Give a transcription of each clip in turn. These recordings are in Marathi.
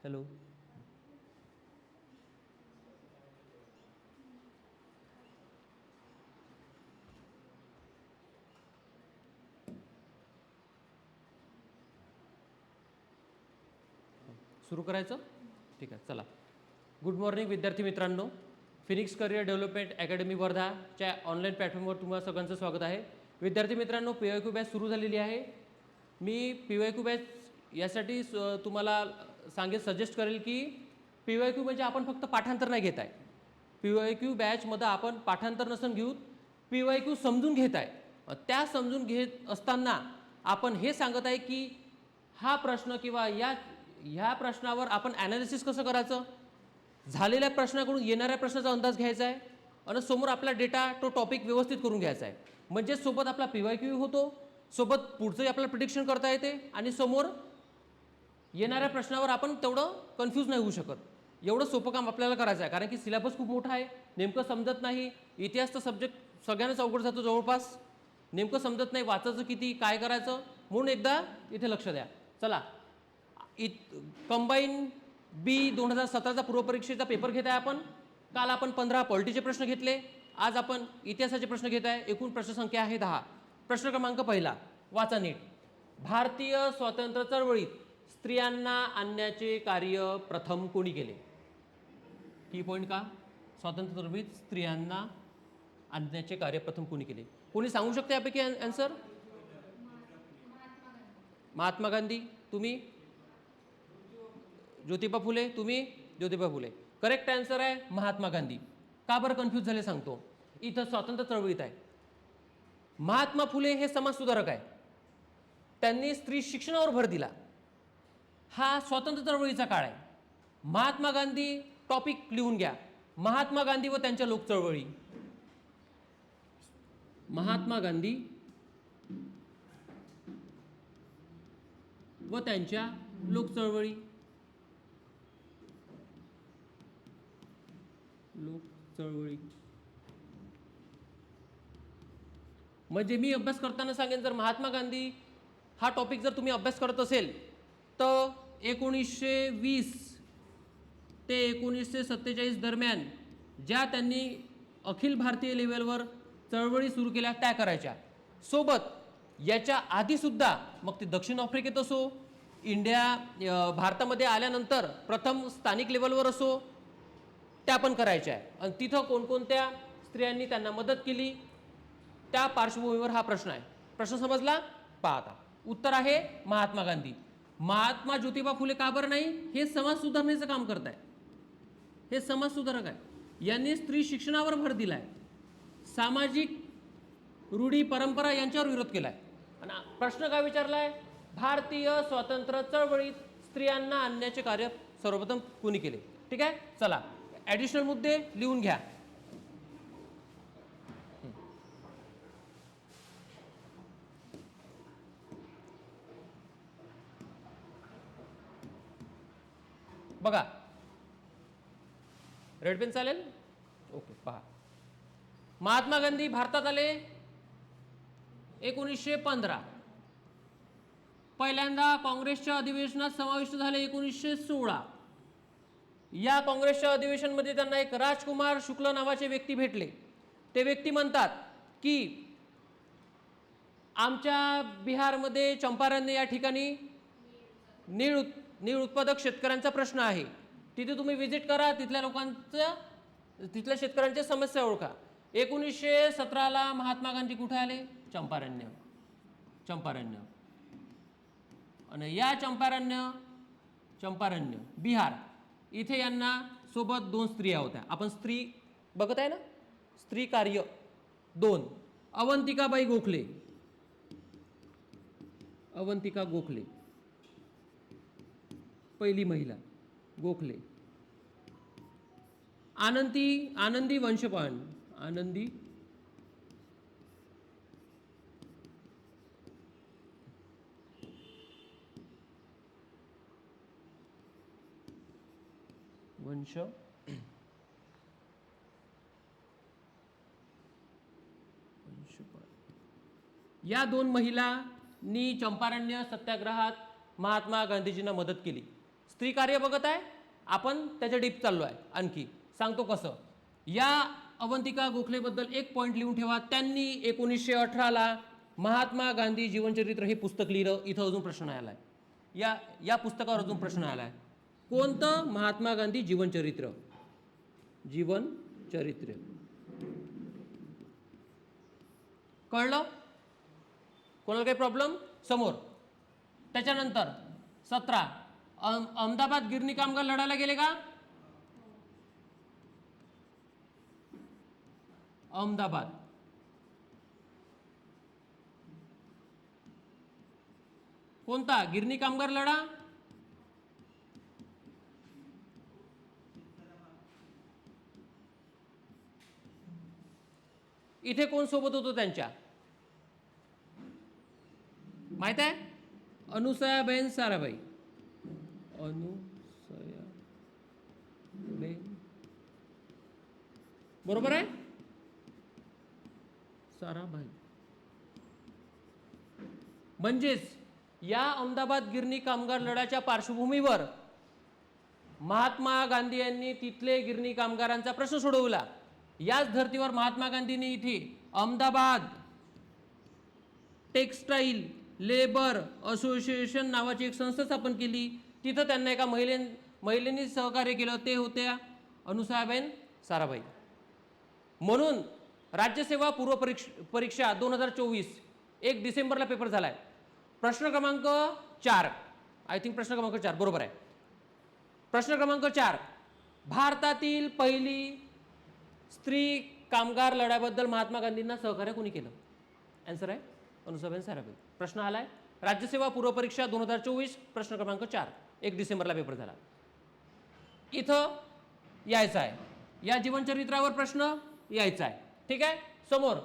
हॅलो. सुरू करायचं? ठीक आहे, चला. गुड मॉर्निंग विद्यार्थी मित्रांनो. फिनिक्स करिअर डेव्हलपमेंट अकॅडमी वर्धाच्या ऑनलाईन प्लॅटफॉर्मवर तुम्हाला सगळ्यांचं स्वागत आहे. विद्यार्थी मित्रांनो, PYQ बॅच सुरू झालेली आहे. मी PYQ बॅच यासाठी तुम्हाला सजेस्ट करेल की PYQ म्हणजे आपण फक्त पाठांतर नाही घेत आहे. PYQ बॅचमध्ये आपण पाठांतर नसून घेऊ, PYQ समजून घेत आहे. त्या समजून घेत असताना आपण हे सांगत आहे की हा प्रश्न किंवा ह्या प्रश्नावर आपण ॲनालिसिस कसं करायचं, झालेल्या प्रश्नाकडून येणाऱ्या प्रश्नाचा अंदाज घ्यायचा आहे आणि समोर आपला डेटा तो टॉपिक व्यवस्थित करून घ्यायचा आहे. म्हणजे सोबत आपला PYQ होतो, सोबत पुढचंही आपल्याला प्रिडिक्शन करता येते आणि समोर येणाऱ्या प्रश्नावर आपण तेवढं कन्फ्यूज नाही होऊ शकत. एवढं सोपं काम आपल्याला करायचं आहे, कारण की सिलेबस खूप मोठा आहे. नेमकं समजत नाही. इतिहासचा सब्जेक्ट सगळ्यांनाच अवघड जातो जवळपास. नेमकं समजत नाही वाचायचं किती, काय करायचं, म्हणून एकदा इथे लक्ष द्या. चला, कंबाईन B 2017चा पूर्वपरीक्षेचा पेपर घेत आहे आपण. काल आपण 15 पॉलिटीचे प्रश्न घेतले, आज आपण इतिहासाचे प्रश्न घेत आहे. एकूण प्रश्नसंख्या आहे 10. प्रश्न क्रमांक पहिला, वाचा नीट. भारतीय स्वातंत्र्य चळवळीत स्त्रियांना आणण्याचे कार्य प्रथम कोणी केले? की पॉईंट का? स्वातंत्र्य चळवळीत स्त्रियांना आणण्याचे कार्य प्रथम कोणी केले? कोणी सांगू शकते यापैकी आन्सर? महात्मा गांधी. तुम्ही? ज्योतिबा फुले. तुम्ही? ज्योतिबा फुले. करेक्ट आन्सर आहे महात्मा गांधी. का बरं कन्फ्यूज झाले सांगतो. इथं स्वातंत्र्य चळवळीत आहे. महात्मा फुले हे समाजसुधारक आहे. त्यांनी स्त्री शिक्षणावर भर दिला. हा स्वातंत्र्य चळवळीचा काळ आहे. महात्मा गांधी टॉपिक लिहून घ्या, महात्मा गांधी व त्यांच्या लोक चळवळी. महात्मा गांधी व त्यांच्या लोक चळवळी. लोक चळवळी म्हणजे मी अभ्यास करताना सांगेन, जर महात्मा गांधी हा टॉपिक जर तुम्ही अभ्यास करत असेल तर 1920 ते 1947 दरम्यान ज्या त्यांनी अखिल भारतीय लेवलवर चळवळी सुरू केल्या त्या करायच्या. सोबत याच्या आधीसुद्धा मग ते दक्षिण आफ्रिकेत असो, भारतामध्ये आल्यानंतर प्रथम स्थानिक लेवलवर असो, त्या पण करायच्या आहे. आणि तिथं कोणकोणत्या स्त्रियांनी त्यांना मदत केली त्या पार्श्वभूमीवर हा प्रश्न आहे. प्रश्न समजला? पहा आता. उत्तर आहे महात्मा गांधी. महात्मा ज्योतिबा फुले का बरं नाही? हे समाज सुधारणेचं काम करत आहे. हे समाज सुधारक आहे. यांनी स्त्री शिक्षणावर भर दिलाय, सामाजिक रूढी परंपरा यांच्यावर विरोध केलाय. आणि प्रश्न काय विचारलाय? भारतीय स्वातंत्र्य चळवळीत स्त्रियांना आणण्याचे कार्य सर्वप्रथम कोणी केले? ठीक आहे, चला ॲडिशनल मुद्दे लिहून घ्या. बघा, रेड पेन चालेल? ओके, पहा. महात्मा गांधी भारतात आले 1915. पहिल्यांदा काँग्रेसच्या अधिवेशनात समाविष्ट झाले 1916. या काँग्रेसच्या अधिवेशनमध्ये त्यांना एक राजकुमार शुक्ल नावाचे व्यक्ती भेटले. ते व्यक्ती म्हणतात की आमच्या बिहारमध्ये चंपारण्य या ठिकाणी नीळ उत्पादक शेतकऱ्यांचा प्रश्न आहे. तिथे तुम्ही व्हिजिट करा, तिथल्या शेतकऱ्यांच्या समस्या ओळखा. 1917ला महात्मा गांधी कुठे आले? चंपारण्य. आणि या चंपारण्य बिहार इथे यांना सोबत 2 स्त्रिया होत्या. आपण स्त्री बघत आहे ना, स्त्री कार्य 2. अवंतिकाबाई गोखले. अवंतिका गोखले पहिली महिला. गोखले. आनंदी वंशपाळन. आनंदी वंश या 2 महिलांनी चंपारण्य सत्याग्रहात महात्मा गांधीजींना मदत केली. स्त्री कार्य बघत आहे आपण, त्याच्या डीप चाललो आहे. आणखी सांगतो कसं. या अवंतिका गोखलेबद्दल एक पॉईंट लिहून ठेवा. त्यांनी 1918ला महात्मा गांधी जीवनचरित्र हे पुस्तक लिहिलं. इथं अजून प्रश्न आला आहे, या पुस्तकावर अजून प्रश्न आला आहे. कोणतं? महात्मा गांधी जीवनचरित्र. जीवनचरित्र कळलं? कोणाला काही प्रॉब्लेम? समोर. त्याच्यानंतर 17 अहमदाबाद गिरणी कामगार लढायला गेले का? अहमदाबाद. कोणता? गिरणी कामगार लढा. इथे कोण सोबत होतो त्यांच्या? माहित आहे? अनुसयाबेन साराभाई. अनुसयाबेन, बरोबर आहे? साराभाई. म्हणजेच या अहमदाबाद गिरणी कामगार लढ्याच्या पार्श्वभूमीवर महात्मा गांधी यांनी तिथले गिरणी कामगारांचा प्रश्न सोडवला. याच धर्तीवर महात्मा गांधींनी इथे अहमदाबाद टेक्सटाईल लेबर असोसिएशन नावाची एक संस्था स्थापन केली. तिथं त्यांना एका महिलेने सहकार्य केलं, ते होत्या अनुसयाबेन साराभाई. म्हणून राज्यसेवा पूर्व परीक्षा 2024 1 डिसेंबरला पेपर झालाय. प्रश्न क्रमांक 4, आय थिंक प्रश्न क्रमांक 4 बरोबर आहे. प्रश्न क्रमांक 4, भारतातील पहिली स्त्री कामगार लढ्याबद्दल महात्मा गांधींना सहकार्य कोणी केलं? आन्सर आहे अनुसयाबेन साराभाई. प्रश्न आलाय राज्यसेवा पूर्व परीक्षा 2024 प्रश्न क्रमांक 4 1 डिसेंबरला पेपर झाला. इथं यायचं आहे, या जीवनचरित्रावर प्रश्न यायचा आहे. ठीक आहे. समोर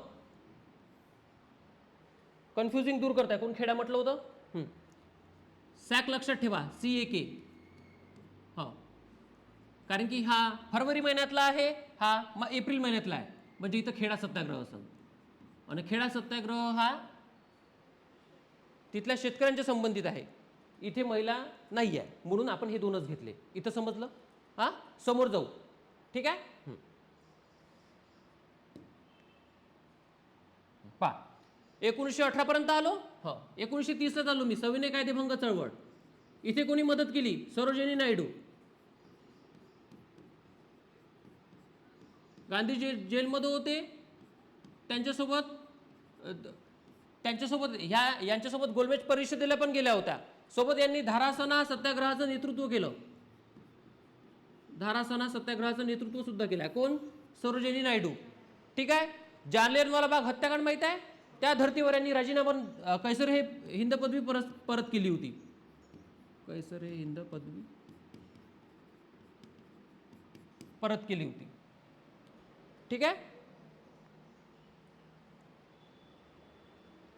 कन्फ्युजिंग दूर करताय. कोण खेडा म्हटलं होतं? सॅक लक्षात ठेवा, CAK. हो, कारण की हा फरवरी महिन्यातला आहे, हा एप्रिल महिन्यातला आहे. म्हणजे इथं खेडा सत्याग्रह असेल. आणि खेडा सत्याग्रह हा तिथल्या शेतकऱ्यांच्या संबंधित आहे. इथे महिला नाही आहे, म्हणून आपण हे दोनच घेतले. इथं समजलं? हा, समोर जाऊ. ठीक आहे. पा 1918 पर्यंत आलो. हो, 1930 आलो मी. सविनय कायदेभंग चळवळ. इथे कोणी मदत केली? सरोजिनी नायडू. गांधी जेलमध्ये होते, त्यांच्यासोबत यांच्यासोबत गोलमेज परिषदेला पण गेल्या होत्या. सोबत यांनी धारासना सत्याग्रहाचं नेतृत्व केलं. धारासना सत्याग्रहाचं नेतृत्व सुद्धा केलं. कोण? सरोजिनी नायडू. ठीक आहे. जालियनवाला बाग हत्याकांड माहित आहे? त्या धर्तीवर यांनी राजीनामा कैसर हे हिंद पदवी परत केली होती. कैसर हे हिंद पदवी परत केली होती. ठीक आहे.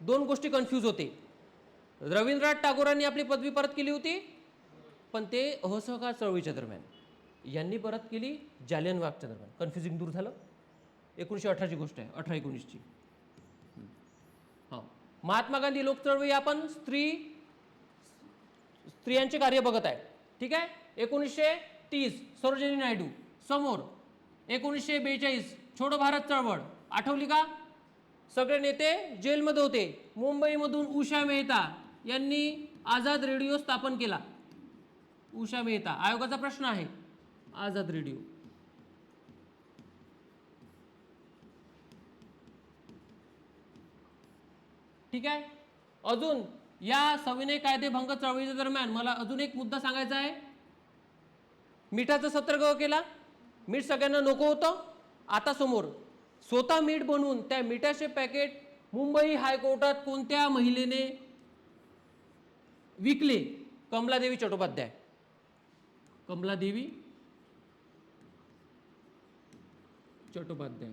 दोन गोष्टी कन्फ्यूज होते. रवींद्रनाथ टागोरांनी आपली पदवी परत केली होती, पण ते असहकार चळवळीच्या दरम्यान. यांनी परत केली जालियनवागच्या दरम्यान. कन्फ्युजिंग दूर झालं. 1918 ची गोष्ट आहे, 18-19 ची. हां, महात्मा गांधी लोक चळवळी आपण स्त्रियांचे कार्य बघत आहे. ठीक आहे. 1930 सरोजिनी नायडू. समोर 1942 छोडो भारत चळवळ. आठवली का? सगळे नेते जेलमध्ये होते. मुंबईमधून उषा मेहता यांनी आझाद रेडिओ स्थापन केला. उषा मेहता. आयोगाचा प्रश्न आहे, आझाद रेडिओ. ठीक आहे. अजून या सविनय कायदेभंग चळवळीच्या दरम्यान मला अजून एक मुद्दा सांगायचा आहे. मिठाचा सत्याग्रह केला. मीठ सगळ्यांना नको होतं. आता समोर स्वतः मीठ बनवून त्या मिठाचे पॅकेट मुंबई हायकोर्टात कोणत्या महिलेने विकले? कमलादेवी चट्टोपाध्याय. कमलादेवी चट्टोपाध्याय.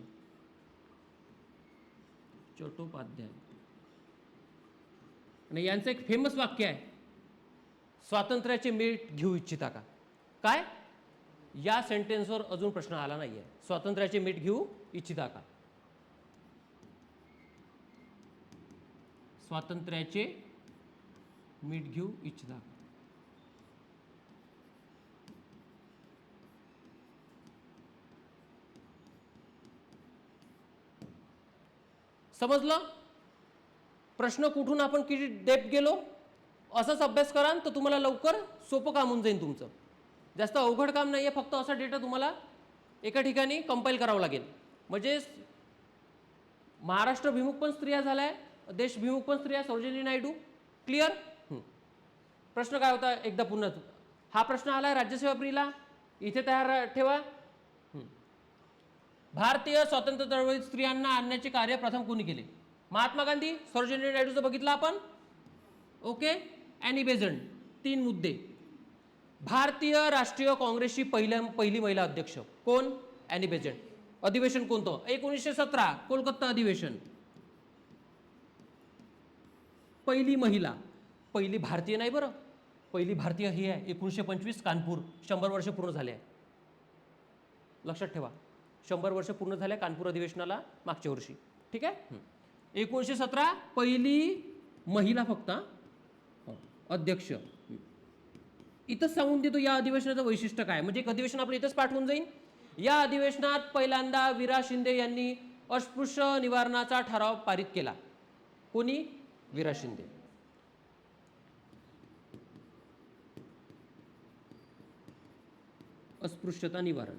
आणि यांचं एक फेमस वाक्य आहे, स्वातंत्र्याचे मीठ घेऊ इच्छिता का? काय? या सेंटेन्सवर अजून प्रश्न आला नाहीये. स्वातंत्र्याचे मीठ घेऊ इच्छिता का? स्वातंत्र्याचे मीठ घेऊ इच्छिता का? समजलं? प्रश्न कुठून आपण किती डेप्थ गेलो असाच अभ्यास कराल तर तुम्हाला लवकर सोपं काम होऊन जाईल तुमचं. जास्त अवघड काम नाही आहे, फक्त असा डेटा तुम्हाला एका ठिकाणी कंपाईल करावं लागेल. म्हणजे महाराष्ट्रभिमुख पण स्त्रिया झाल्या आहे, देशभिमुख पण स्त्रिया. सरोजिनी नायडू. क्लिअर? प्रश्न काय होता एकदा पुन्हा. हा प्रश्न आलाय राज्यसेवा प्रीला, इथे तयार ठेवा. भारतीय स्वातंत्र्य चळवळीत स्त्रियांना आणण्याचे कार्य प्रथम कोणी केले? महात्मा गांधी. सरोजिनी नायडूचं बघितलं आपण. ओके. Annie Besant. 3 मुद्दे. भारतीय राष्ट्रीय काँग्रेसची पहिली महिला अध्यक्ष कोण? Annie Besant. अधिवेशन कोणतं? 1917 कोलकाता अधिवेशन. पहिली महिला, पहिली भारतीय नाही बरं, पहिली भारतीय ही आहे 1925 कानपूर. 100 वर्ष पूर्ण झाले आहे, लक्षात ठेवा. 100 वर्ष पूर्ण झाले कानपूर अधिवेशनाला मागच्या वर्षी. ठीक आहे. 1917 पहिली महिला फक्त अध्यक्ष. इथंच सांगून देतो या अधिवेशनाचं वैशिष्ट्य काय, म्हणजे एक अधिवेशन आपलं इथंच पाठवून जाईल. या अधिवेशनात पहिल्यांदा वीरा शिंदे यांनी अस्पृश्य निवारणाचा ठराव पारित केला. कोणी? वीरा शिंदे. अस्पृश्यता निवारण.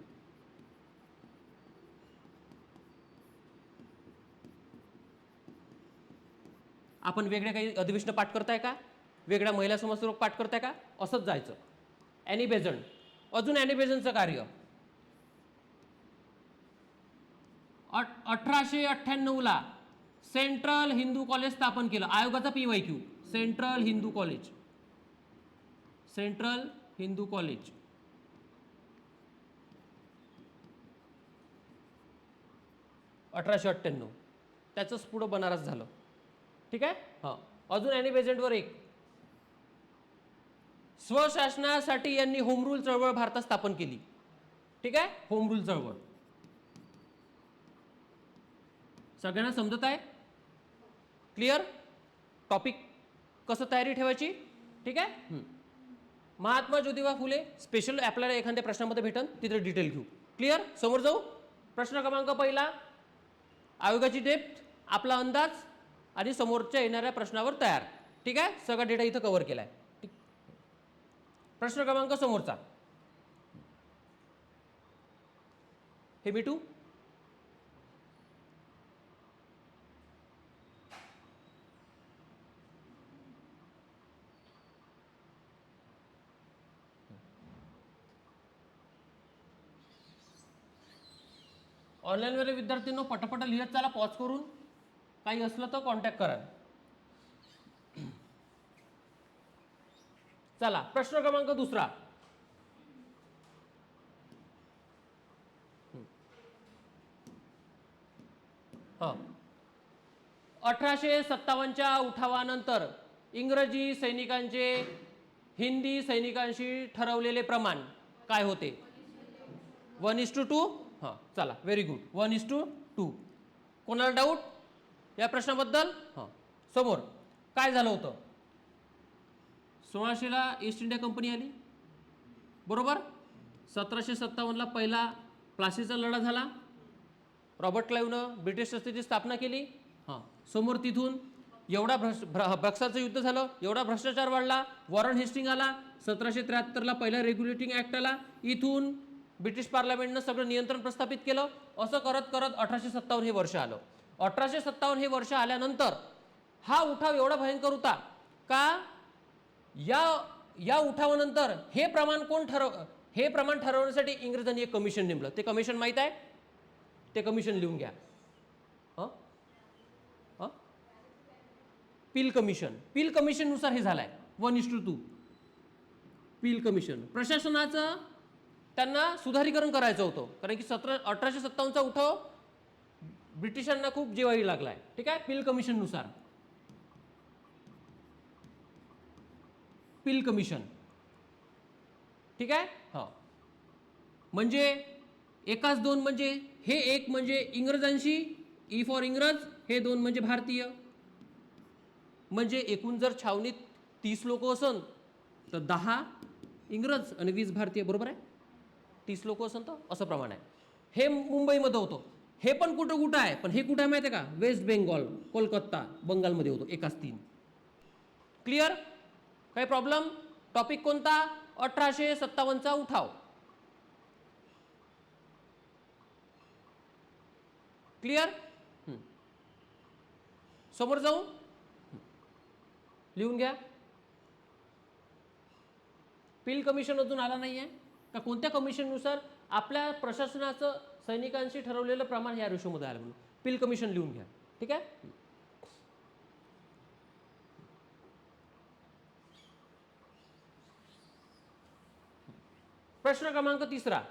आपण वेगळे काही अधिवेशन पाठ करताय का? वेगळ्या महिला समस्या पाठ करताय का? असंच जायचं. Annie Besant. अजून ॲनी बेझंटचं कार्य 1898 सेंट्रल हिंदू कॉलेज स्थापन केलं. आयोगाचा PYQ. Central Hindu college. Central Hindu college 1898. त्याचंच पुढं बनारस झालं. ठीक आहे. हां. अजून ॲनी बेझंटवर एक. स्वशासनासाठी यांनी होम रूल चळवळ भारतात स्थापन केली. ठीक आहे. होम रूल चळवळ सगळ्यांना समजत आहे? क्लिअर? टॉपिक कसं तयारी ठेवायची? ठीक आहे. महात्मा ज्योतिबा फुले स्पेशल आपल्याला एखाद्या प्रश्नामध्ये भेटन, तिथे डिटेल घेऊ. क्लिअर? समोर जाऊ. प्रश्न क्रमांक पहिला, आयोगाची डेप्थ, आपला अंदाज आणि समोरच्या येणाऱ्या प्रश्नावर तयार. ठीक आहे. सगळा डेटा इथं कव्हर केलाय. प्रश्न क्रमांक समोरचा, हे मिठू ऑनलाईनवरील विद्यार्थ्यांनो पटापट लिहत चला. पॉज करून काही असलं तर कॉन्टॅक्ट करा. चला प्रश्न क्रमांक दुसरा. हां. 1857च्या उठावानंतर इंग्रजी सैनिकांचे हिंदी सैनिकांशी ठरवलेले प्रमाण काय होते? 1:2. हां. चला व्हेरी गुड. 1:2. कोणाला डाऊट या प्रश्नाबद्दल? हां. समोर काय झालं होतं? 1600ला ईस्ट इंडिया कंपनी आली, बरोबर. 1757ला पहिला प्लासीचा लढा झाला. रॉबर्ट क्लाइव्हनं ब्रिटिश सत्तेची स्थापना केली. हां. समोर तिथून एवढा बक्सरचं युद्ध झालं, एवढा भ्रष्टाचार वाढला. वॉरन हेस्टिंग आला. 1773ला पहिला रेग्युलेटिंग ॲक्ट आला. इथून ब्रिटिश पार्लमेंटनं सगळं नियंत्रण प्रस्थापित केलं. असं करत करत 1857 हे वर्ष आलं. 1857 हे वर्ष आल्यानंतर हा उठाव एवढा भयंकर होता का या उठावानंतर हे प्रमाण ठरवण्यासाठी इंग्रजांनी एक कमिशन नेमलं. ते कमिशन माहीत आहे? ते कमिशन लिहून घ्या. Peel commission. पील कमिशननुसार हे झालंय 1:2. Peel commission. प्रशासनाचं त्यांना सुधारीकरण करायचं होतं, कारण की 1857चा उठाव ब्रिटिशांना खूप जिव्हारी लागलाय. ठीक आहे. पील कमिशननुसार. Peel commission. ठीक आहे. हा म्हणजे एकाच दोन, म्हणजे हे एक म्हणजे इंग्रजांशी, ई फॉर इंग्रज, हे दोन म्हणजे भारतीय. म्हणजे एकूण जर छावणीत 30 लोक असन तर 10 इंग्रज आणि 20 भारतीय, बरोबर आहे. 30 लोक असन तर असं प्रमाण आहे. हे मुंबईमध्ये होतं. हे पण कुठं कुठं आहे, पण हे कुठं आहे माहिती आहे का? वेस्ट बेंगॉल, कोलकाता, बंगालमध्ये होतो एकाच 3. क्लिअर? काही प्रॉब्लेम? टॉपिक कोणता? 1857चा उठाव. क्लिअर? समोर जाऊ, लिहून घ्या. पिल कमिशन अजून आला नाहीये का? कोणत्या कमिशननुसार? आपल्या प्रशासनाचं सैनिकांशी ठरवलेलं प्रमाण या रेशोमध्ये आलं म्हणून पिल कमिशन लिहून घ्या. ठीक आहे. प्रश्न क्रमांक 3.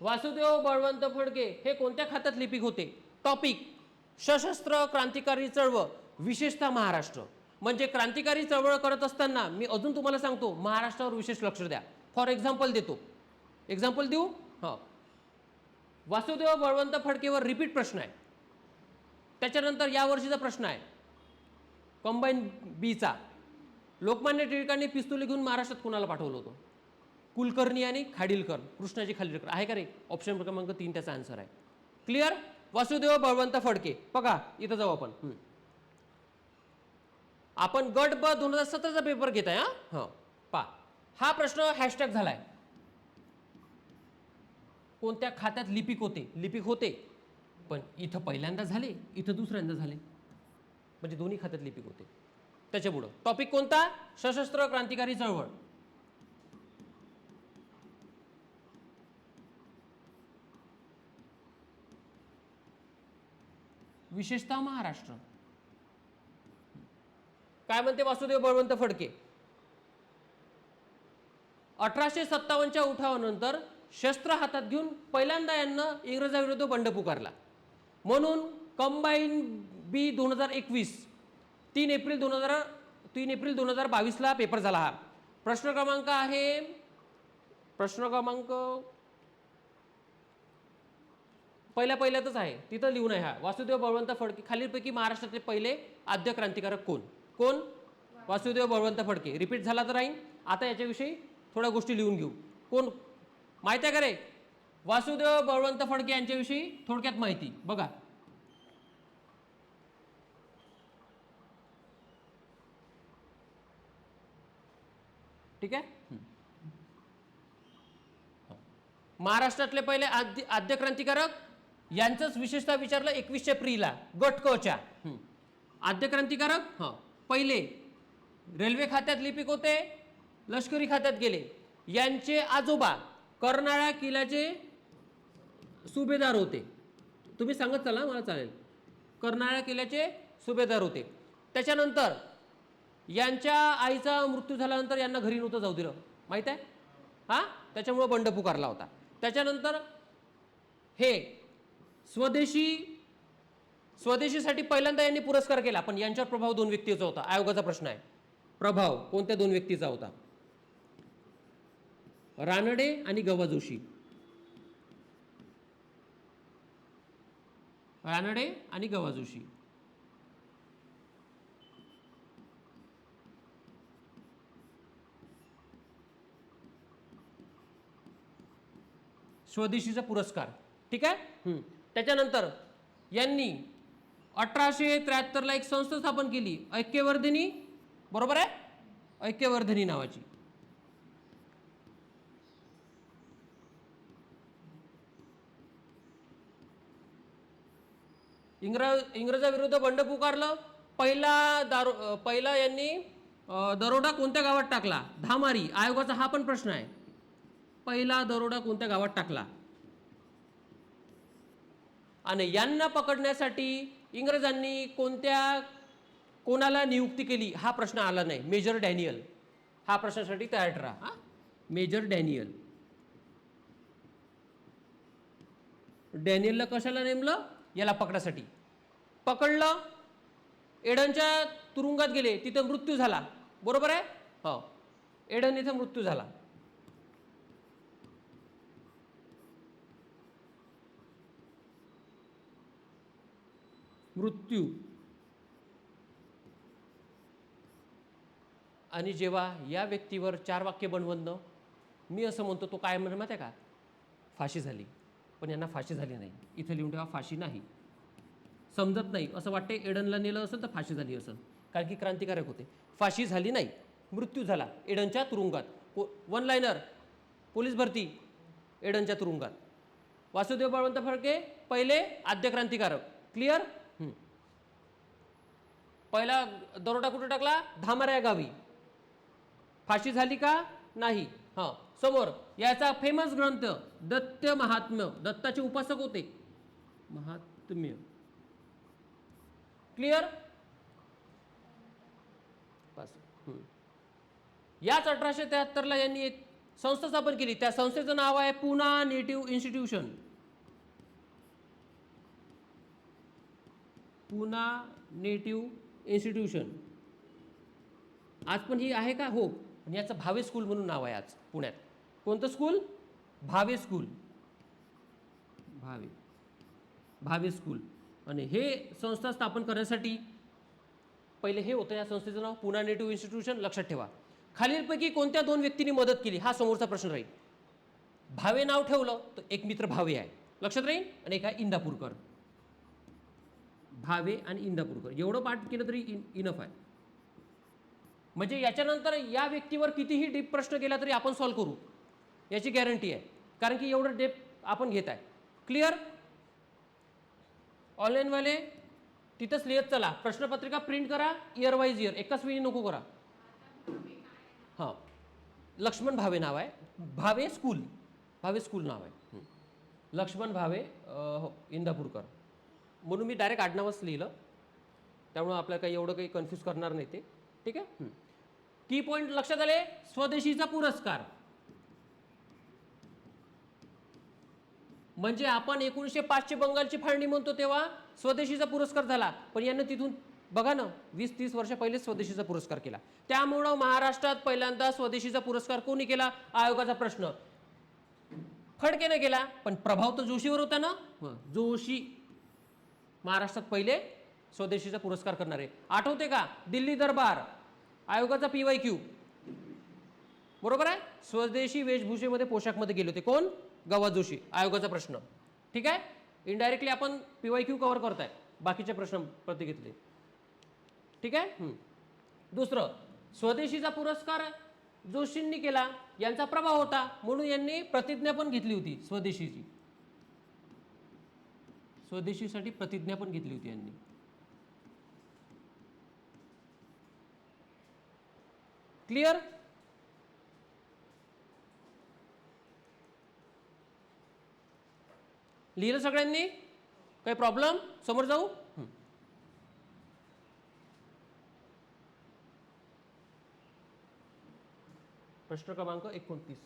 वासुदेव बळवंत फडके हे कोणत्या खात्यात लिपिक होते? टॉपिक सशस्त्र क्रांतिकारी चळवळ, विशेषतः महाराष्ट्र. म्हणजे क्रांतिकारी चळवळ करत असताना मी अजून तुम्हाला सांगतो, महाराष्ट्रावर विशेष लक्ष द्या. फॉर एक्झाम्पल देतो, एक्झाम्पल देऊ. हा, वासुदेव बळवंत फडकेवर रिपीट प्रश्न आहे. त्याच्यानंतर या वर्षीचा प्रश्न आहे कंबाईन बीचा. लोकमान्य टिळकांनी पिस्तुली घेऊन महाराष्ट्रात कुणाला पाठवलं होतं? कुलकर्णी आणि खाडीलकर, कृष्णाजी खाडीलकर. आहे का रे? ऑप्शन क्रमांक 3 त्याचा आन्सर आहे. क्लिअर? वासुदेव बळवंत फडके. बघा इथं जाऊ आपण. आपण गट ब 2017चा पेपर घेत आहे. हा पा, हा प्रश्न हॅशटॅग झालाय. कोणत्या खात्यात लिपिक होते? लिपिक होते, पण इथं पहिल्यांदा झाले, इथं दुसऱ्यांदा झाले, म्हणजे दोन्ही खात्यात लिपिक होते. त्याच्या पुढं टॉपिक कोणता? सशस्त्र क्रांतिकारी चळवळ. विशेषतः महाराष्ट्र. काय म्हणते वासुदेव बळवंत फडके? 1857च्या उठावानंतर शस्त्र हातात घेऊन पहिल्यांदा यांना इंग्रजाविरुद्ध बंड पुकारला. म्हणून कंबाईन बी 2021 3 एप्रिल 2022ला पेपर झाला. हा प्रश्न क्रमांक आहे, प्रश्न क्रमांक पहिल्यातच आहे, तिथं लिहून आहे. हा वासुदेव बळवंत फडके खालीलपैकी महाराष्ट्रातले पहिले आद्य क्रांतिकारक कोण? कोण? वासुदेव बळवंत फडके. रिपीट झाला तर राहील. आता याच्याविषयी थोड्या गोष्टी लिहून घेऊ. कोण माहिती आहे का रे? वासुदेव बळवंत फडके यांच्याविषयी थोडक्यात माहिती बघा. ठीक आहे. महाराष्ट्रातले पहिले आद्य क्रांतिकारक यांचंच विशेषतः विचारलं 21 एप्रिलला गट क च्या. आद्य क्रांतिकारक पहिले रेल्वे खात्यात लिपिक होते, लष्करी खात्यात गेले. यांचे आजोबा कर्नाळा किल्ल्याचे सुभेदार होते. तुम्ही सांगत चला, मला चालेल. कर्नाळा किल्ल्याचे सुभेदार होते. त्याच्यानंतर यांच्या आईचा मृत्यू झाल्यानंतर यांना घरी नव्हतं जाऊ दिलं, माहित आहे. त्याच्यामुळे बंड पुकारला होता. त्याच्यानंतर हे स्वदेशीसाठी पहिल्यांदा यांनी पुरस्कार केला, पण यांच्यावर प्रभाव 2 व्यक्तीचा होता. आयोगाचा प्रश्न आहे, प्रभाव कोणत्या 2 व्यक्तीचा होता? रानडे आणि गवा जोशी. रानडे आणि गवा जोशी. स्वदेशीचा पुरस्कार. ठीक आहे. त्याच्यानंतर यांनी 1873ला एक संस्था स्थापन केली, ऐक्यवर्धिनी. बरोबर आहे, ऐक्यवर्धिनी नावाची. इंग्रजाविरुद्ध बंड पुकारलं. पहिला यांनी दरोडा कोणत्या गावात टाकला? धामारी. आयोगाचा हा पण प्रश्न आहे, पहिला दरोडा कोणत्या गावात टाकला? आणि यांना पकडण्यासाठी इंग्रजांनी कोणाला नियुक्ती केली? हा प्रश्न आला नाही. Major Daniel. हा प्रश्नासाठी तयार ठरा. Major Daniel. डॅनियलला कशाला नेमलं? याला पकडासाठी. पकडलं, एडनच्या तुरुंगात गेले, तिथे मृत्यू झाला. बरोबर आहे. हो, एडन इथे मृत्यू झाला. मृत्यू आणि जेव्हा या व्यक्तीवर 4 वाक्य बनवणं, मी असं म्हणतो तो काय म्हणत आहे का, फाशी झाली. पण यांना फाशी झाली नाही. इथं लिहून ठेवा, फाशी नाही. समजत नाही असं वाटते, एडनला नेलं असेल तर फाशी झाली असेल, कारण की क्रांतिकारक होते. फाशी झाली नाही, मृत्यू झाला एडनच्या तुरुंगात. वन लाईनर, पोलीस भरती एडनच्या तुरुंगात. वासुदेव बळवंत फडके पहिले आद्य क्रांतिकारक. क्लिअर. पहिला दरोडा कुठे टाकला, धामरा या गावी. फाशी झाली का, नाही. हां, समोर याचा फेमस ग्रंथ दत्त महात्म्य, दत्ताचे उपासक होते, महात्म्य. क्लिअर. बस. याच 1873ला यांनी एक संस्था स्थापन केली. त्या संस्थेचं नाव आहे Poona native institution. Poona native institution. आज पण ही आहे का, हो. आणि याचं भावे स्कूल म्हणून नाव आहे आज पुण्यात. कोणतं school, Bhave school. Bhave school. आणि हे संस्था स्थापन करण्यासाठी पहिले हे होतं, या संस्थेचं नाव पुना नेटिव्ह इन्स्टिट्यूशन. लक्षात ठेवा. खालीलपैकी कोणत्या 2 व्यक्तींनी मदत केली, हा समोरचा प्रश्न राहील. भावे नाव ठेवलं तर एक मित्र भावे आहे, लक्षात राहील. आणि एक आहे इंदापूरकर. भावे आणि इंदापूरकर एवढं पाठ केलं तरी इनफ आहे. म्हणजे याच्यानंतर या व्यक्तीवर कितीही डीप प्रश्न केला तरी आपण सॉल्व्ह करू याची गॅरंटी आहे, कारण की एवढं डेप आपण घेत आहे. क्लिअर. ऑनलाईनवाले तिथंच लिहित चला. प्रश्नपत्रिका प्रिंट करा, इयर वाईज इयर, एकाच वेळी नको करा. हां, लक्ष्मण भावे नाव आहे. भावे स्कूल नाव आहे. लक्ष्मण भावे, हो, इंदापूरकर. म्हणून मी डायरेक्ट आडनावच लिहिलं, त्यामुळं आपल्याला काही एवढं काही कन्फ्यूज करणार नाही ते. ठीक आहे. की पॉईंट लक्षात आले. स्वदेशीचा पुरस्कार म्हणजे आपण 1905 बंगालची फाळणी म्हणतो तेव्हा स्वदेशीचा पुरस्कार झाला. पण यांना तिथून बघा ना, 20-30 वर्ष पहिले स्वदेशीचा पुरस्कार केला. त्यामुळं महाराष्ट्रात पहिल्यांदा स्वदेशीचा पुरस्कार कोणी केला, आयोगाचा प्रश्न. फडकेने केला, पण प्रभाव तर जोशीवर होता ना. जोशी महाराष्ट्रात पहिले स्वदेशीचा पुरस्कार करणारे. आठवते का, दिल्ली दरबार आयोगाचा PYQ. बरोबर आहे. स्वदेशी वेशभूषेमध्ये पोशाखमध्ये गेले होते कोण, गवा जोशी. आयोगाचा प्रश्न. ठीक आहे. इनडायरेक्टली आपण PYQ कव्हर करताय, बाकीचे प्रश्न प्रति घेतले. ठीक आहे. दुसरं, स्वदेशीचा पुरस्कार जोशींनी केला, यांचा प्रभाव होता म्हणून यांनी प्रतिज्ञा पण घेतली होती स्वदेशीची. स्वदेशीसाठी प्रतिज्ञा पण घेतली होती यांनी. क्लिअर. लिहिलं सगळ्यांनी, काही प्रॉब्लेम. समोर जाऊ. प्रश्न क्रमांक 29.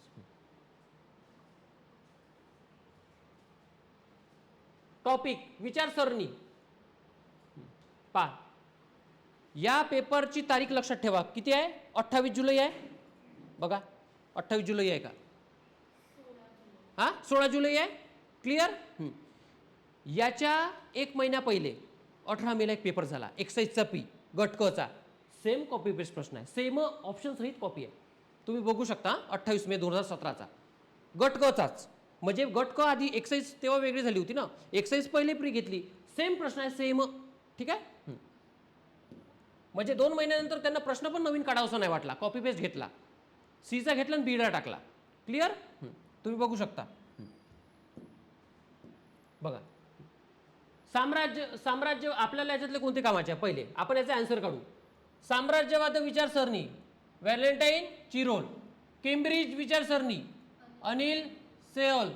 टॉपिक विचारसरणी. पहा, या पेपरची तारीख लक्षात ठेवा. किती आहे, 28 जुलै आहे. बघा 28 जुलै आहे का, हा 16 जुलै आहे. क्लिअर. याच्या 1 महिना पहिले 18 मेला एक पेपर झाला, एक्साईजचा P गट क चा. सेम कॉपी पेस्ट प्रश्न आहे, सेम ऑप्शन सहित कॉपी आहे. तुम्ही बघू शकता. 28 मे 2017चा गट क चाच. म्हणजे गट क आधी एक्साईज तेव्हा वेगळी झाली होती ना, एक्साईज पहिले प्री घेतली. सेम प्रश्न आहे, सेम. ठीक आहे. म्हणजे 2 महिन्यानंतर त्यांना प्रश्न पण नवीन काढावासा नाही वाटला, कॉपी पेस्ट घेतला. सीचा घेतला आणि बीला टाकला. क्लिअर. तुम्ही बघू शकता. बघा, साम्राज्य आपल्याला याच्यातले कोणते कामाचे आहे, पहिले आपण याचा आन्सर काढू. साम्राज्यवाद विचारसरणी व्हॅलेंटाईन चिरोल. केम्ब्रिज विचारसरणी अनिल सेओल.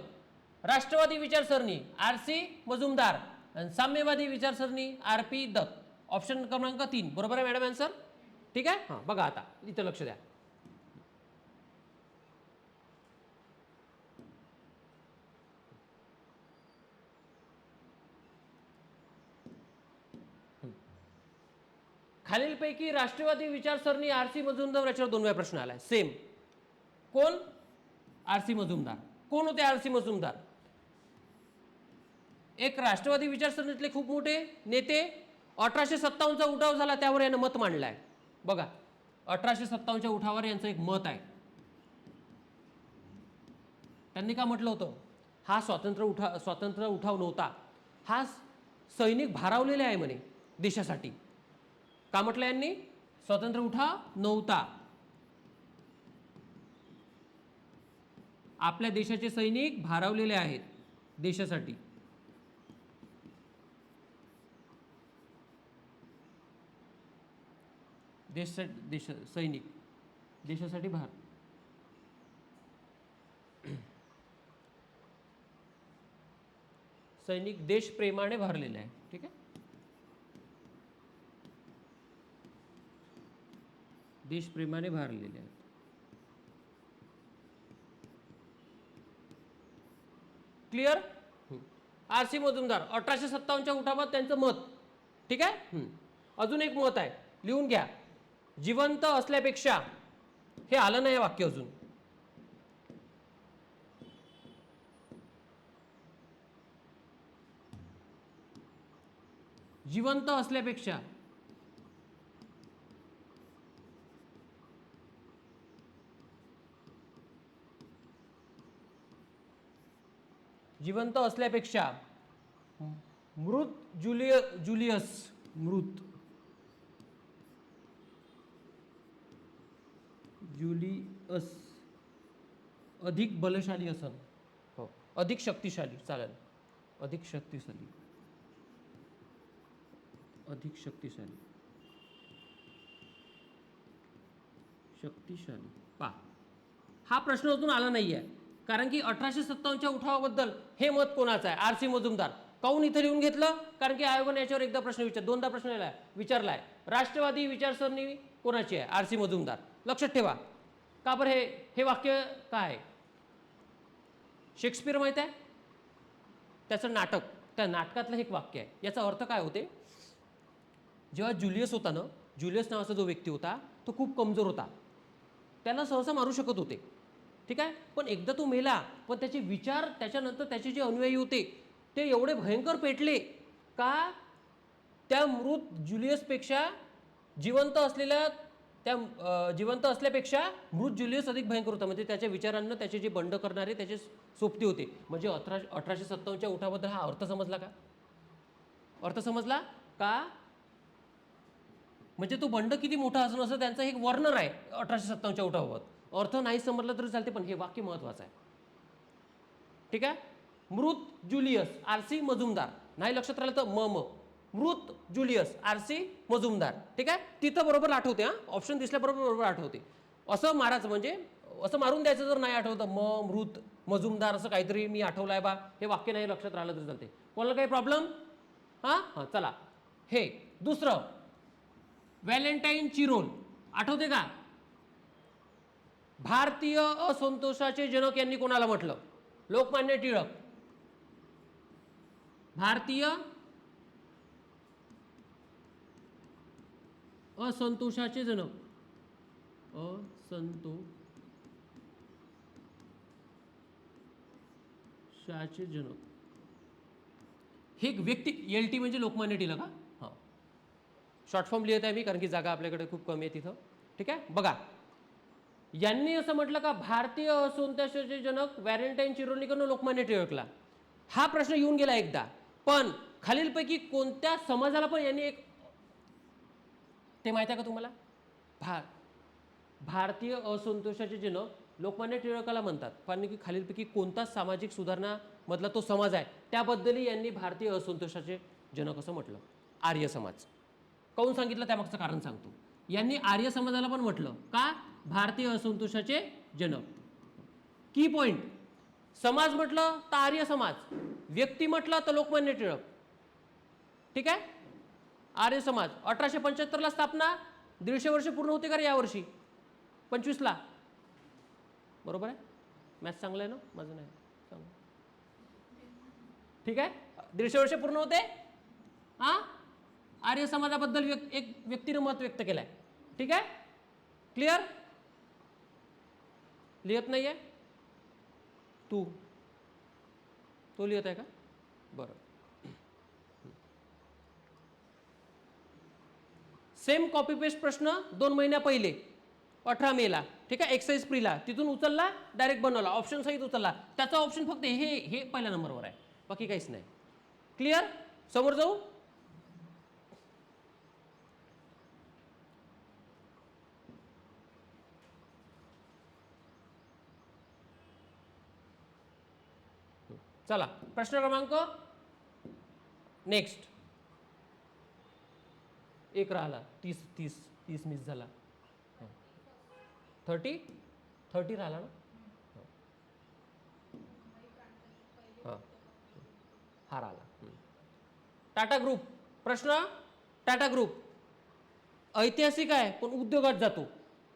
राष्ट्रवादी विचारसरणी RC मजुमदार. आणि साम्यवादी विचारसरणी RP दत्त. ऑप्शन क्रमांक 3 बरोबर आहे मॅडम आन्सर. ठीक आहे. हां, बघा आता इथं लक्ष द्या. खालीलपैकी राष्ट्रवादी विचारसरणी RC मजुमदार याच्यावर 2 वेळा प्रश्न आलाय. सेम. कोण, RC मजुमदार. कोण होते RC मजुमदार? एक राष्ट्रवादी विचारसरणीतले खूप मोठे नेते. 1857चा उठाव झाला, त्यावर यानं मत मांडलाय. बघा, 1857च्या उठावावर यांचं एक मत आहे. त्यांनी का म्हटलं होतं, हा स्वातंत्र्य उठाव नव्हता, हा सैनिक भारावलेले आहे म्हणे देशासाठी. का म्हटलं यांनी? स्वातंत्र्य उठाव नव्हता, आपल्या देशाचे सैनिक भारावलेले आहेत देशासाठी. सैनिक देशासाठी सैनिक देशप्रेमाने भरलेले आहे. ठीक आहे, देशप्रेमाने भरलेले आहेत. क्लिअर? आर.सी. मजुमदार 1857च्या उठावात त्यांचं मत. ठीक आहे. अजून एक मत आहे, लिहून घ्या. जिवंत असल्यापेक्षा, हे आलं नाही वाक्य अजून. जिवंत असल्यापेक्षा जिवंत असल्यापेक्षा मृत जुलियस अधिक बलशाली असन. हो, अधिक शक्तिशाली चालेल. अधिक शक्तिशाली पा, हा प्रश्न अजून आला नाहीये, कारण की 1857च्या उठावाबद्दल हे मत कोणाचं आहे? आर.सी. मजुमदार. काहून इथे लिहून घेतलं? कारण की आयोगाने याच्यावर एकदा प्रश्न दोनदा प्रश्न विचारलाय. राष्ट्रवादी विचारसरणी कोणाची आहे? आर.सी. मजुमदार. लक्षात ठेवा. का बरं हे वाक्य काय? शेक्सपियर माहित आहे? त्याचं नाटक, त्या नाटकातलं एक वाक्य आहे. याचा अर्थ काय होते? जेव्हा जुलियस होता ना, जुलियस नावाचा जो व्यक्ती होता तो खूप कमजोर होता, त्याला सहसा मारू शकत होते. ठीक आहे, पण एकदा तो मेला, पण त्याचे विचार, त्याच्यानंतर त्याचे जे अनुयायी होते ते एवढे भयंकर पेटले का त्या मृत जुलियसपेक्षा जिवंत असल्यापेक्षा मृत जुलियस अधिक भयंकर होता. म्हणजे त्याच्या विचारांना त्याचे जे बंड करणारे त्याचे सोबती होते. म्हणजे 1857च्या उठावाबद्दल हा अर्थ समजला का? अर्थ समजला का? म्हणजे तो बंड किती मोठा असून असं त्यांचं एक वर्णन आहे 1857च्या उठावाबाबत. अर्थ नाही समजला तरी चालते, पण हे वाक्य महत्वाचं आहे. ठीक आहे. मृत जुलियस आर.सी. मजुमदार. नाही लक्षात राहिलं तर मृत जुलियस आर.सी. मजुमदार. ठीक आहे, तिथं बरोबर आठवते. ऑप्शन दिसल्याबरोबर आठवते. असं मारायचं, म्हणजे असं मारून द्यायचं जर नाही आठवतं, मृत मजुमदार असं काहीतरी मी आठवलंय बा, हे वाक्य नाही लक्षात राहिलं तरी चालते. कोणाला काही प्रॉब्लेम? हां चला. हे दुसरं, व्हॅलेंटाईन चिरोल आठवते का? भारतीय असंतोषाचे जनक यांनी कोणाला म्हटलं? लोकमान्य टिळक. भारतीय असंतोषाचे जनक, असंतोषाचे जनक. हे व्यक्ती, LT म्हणजे लोकमान्य टिळक. हा शॉर्ट फॉर्म लिहित आहे मी, कारण की जागा आपल्याकडे खूप कमी आहे तिथं. ठीक आहे, बघा. यांनी असं म्हटलं का भारतीय असंतोषाचे जनक व्हॅलेंटाईन चिरोलीकडून लोकमान्य टिळकला. हा प्रश्न येऊन गेला एकदा, पण खालीलपैकी कोणत्या समाजाला पण यांनी एक, ते माहित आहे का तुम्हाला? भारतीय असंतोषाचे जनक लोकमान्य टिळकाला म्हणतात, कारण की खालीलपैकी कोणता सामाजिक सुधारणा मधला तो समाज आहे त्याबद्दलही यांनी भारतीय असंतोषाचे जनक असं म्हटलं. आर्य समाज. काहून सांगितलं त्यामागचं कारण सांगतो. यांनी आर्य समाजाला पण म्हटलं का? भारतीय असंतोषाचे जनक. की पॉइंट, समाज म्हटलं तर आर्य समाज, व्यक्ती म्हटलं तर लोकमान्य टिळक. ठीक आहे, आर्य समाज. 1875ला स्थापना, 150 वर्ष पूर्ण होते का रे यावर्षी? 25ला. बरोबर आहे? मॅथ्स चांगलं आहे ना माझं? नाही चांगलं. ठीक आहे, 150 वर्ष पूर्ण होते. आर्य समाजाबद्दल एक व्यक्तीनं मत व्यक्त केलंय. ठीक आहे, क्लिअर? लिहत नाहीये तू? तो लिहत आहे का? बरं. सेम कॉपी पेस्ट प्रश्न 2 महिन्या पहिले 18 मेला, ठीक आहे, एक्साईज प्रीला, तिथून उचलला डायरेक्ट बनवला, ऑप्शन सहित उचलला, त्याचा ऑप्शन फक्त हे पहिल्या नंबरवर आहे, बाकी काहीच नाही. क्लिअर? समोर जाऊ. चला प्रश्न क्रमांक नेक्स्ट. एक राहिला, 30 मिस झाला. 30 राहिला ना. हां हा राहिला. टाटा ग्रुप. प्रश्न, टाटा ग्रुप ऐतिहासिक आहे पण उद्योगात जातो,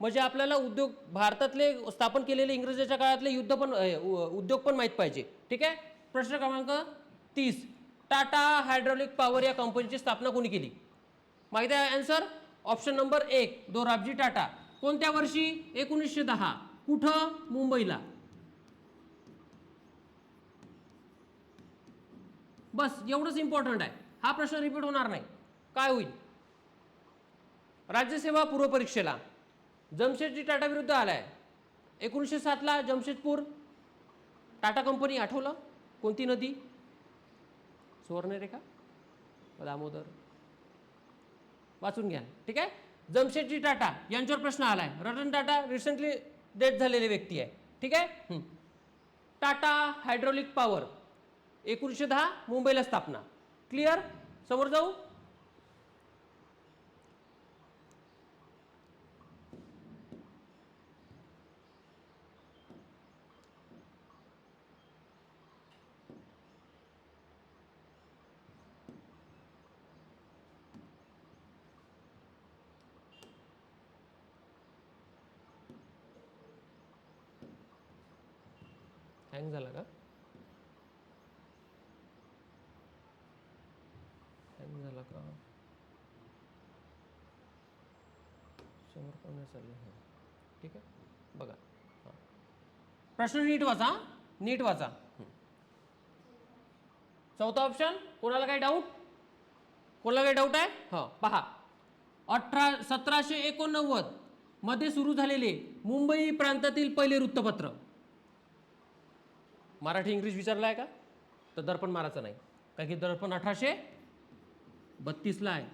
म्हणजे आपल्याला उद्योग भारतातले स्थापन केलेले इंग्रजांच्या काळातले युद्ध पण उद्योग पण माहीत पाहिजे. ठीक आहे. प्रश्न क्रमांक 30. टाटा हायड्रॉलिक पॉवर या कंपनीची स्थापना कोणी केली? माहिती आहे answer? Option number 1 Dorabji Tata. कोणत्या वर्षी? 1910. कुठं? मुंबईला. बस एवढंच इम्पॉर्टंट आहे. हा प्रश्न रिपीट होणार नाही. काय होईल? राज्यसेवा पूर्व परीक्षेला जमशेदजी टाटा विरुद्ध आलाय. 1907ला जमशेदपूर टाटा कंपनी. आठवलं? कोणती नदी? सुवर्णरेखा, दामोदर, वाचून घ्या. ठीक आहे. जमशेदजी टाटा यांच्यावर प्रश्न आलाय. रतन टाटा रिसेंटली डेथ झालेले व्यक्ती आहे. ठीक आहे. टाटा हायड्रॉलिक पॉवर 1910 मुंबईला स्थापना. क्लिअर? समोर जाऊ. हँग झाला का? हँग झाला का? समोर पण चाललं. ठीक आहे, बघा. प्रश्न नीट वाचा, नीट वाचा. चौथा ऑप्शन. कोणाला काही डाऊट? कोणाला काही डाऊट आहे? हां पहा. 1789 मध्ये सुरू झालेले मुंबई प्रांतातील पहिले वृत्तपत्र. मराठी इंग्लिश विचारला आहे का? तर दर्पण मारायचं नाही, कारण की दर्पण 1832ला आहे,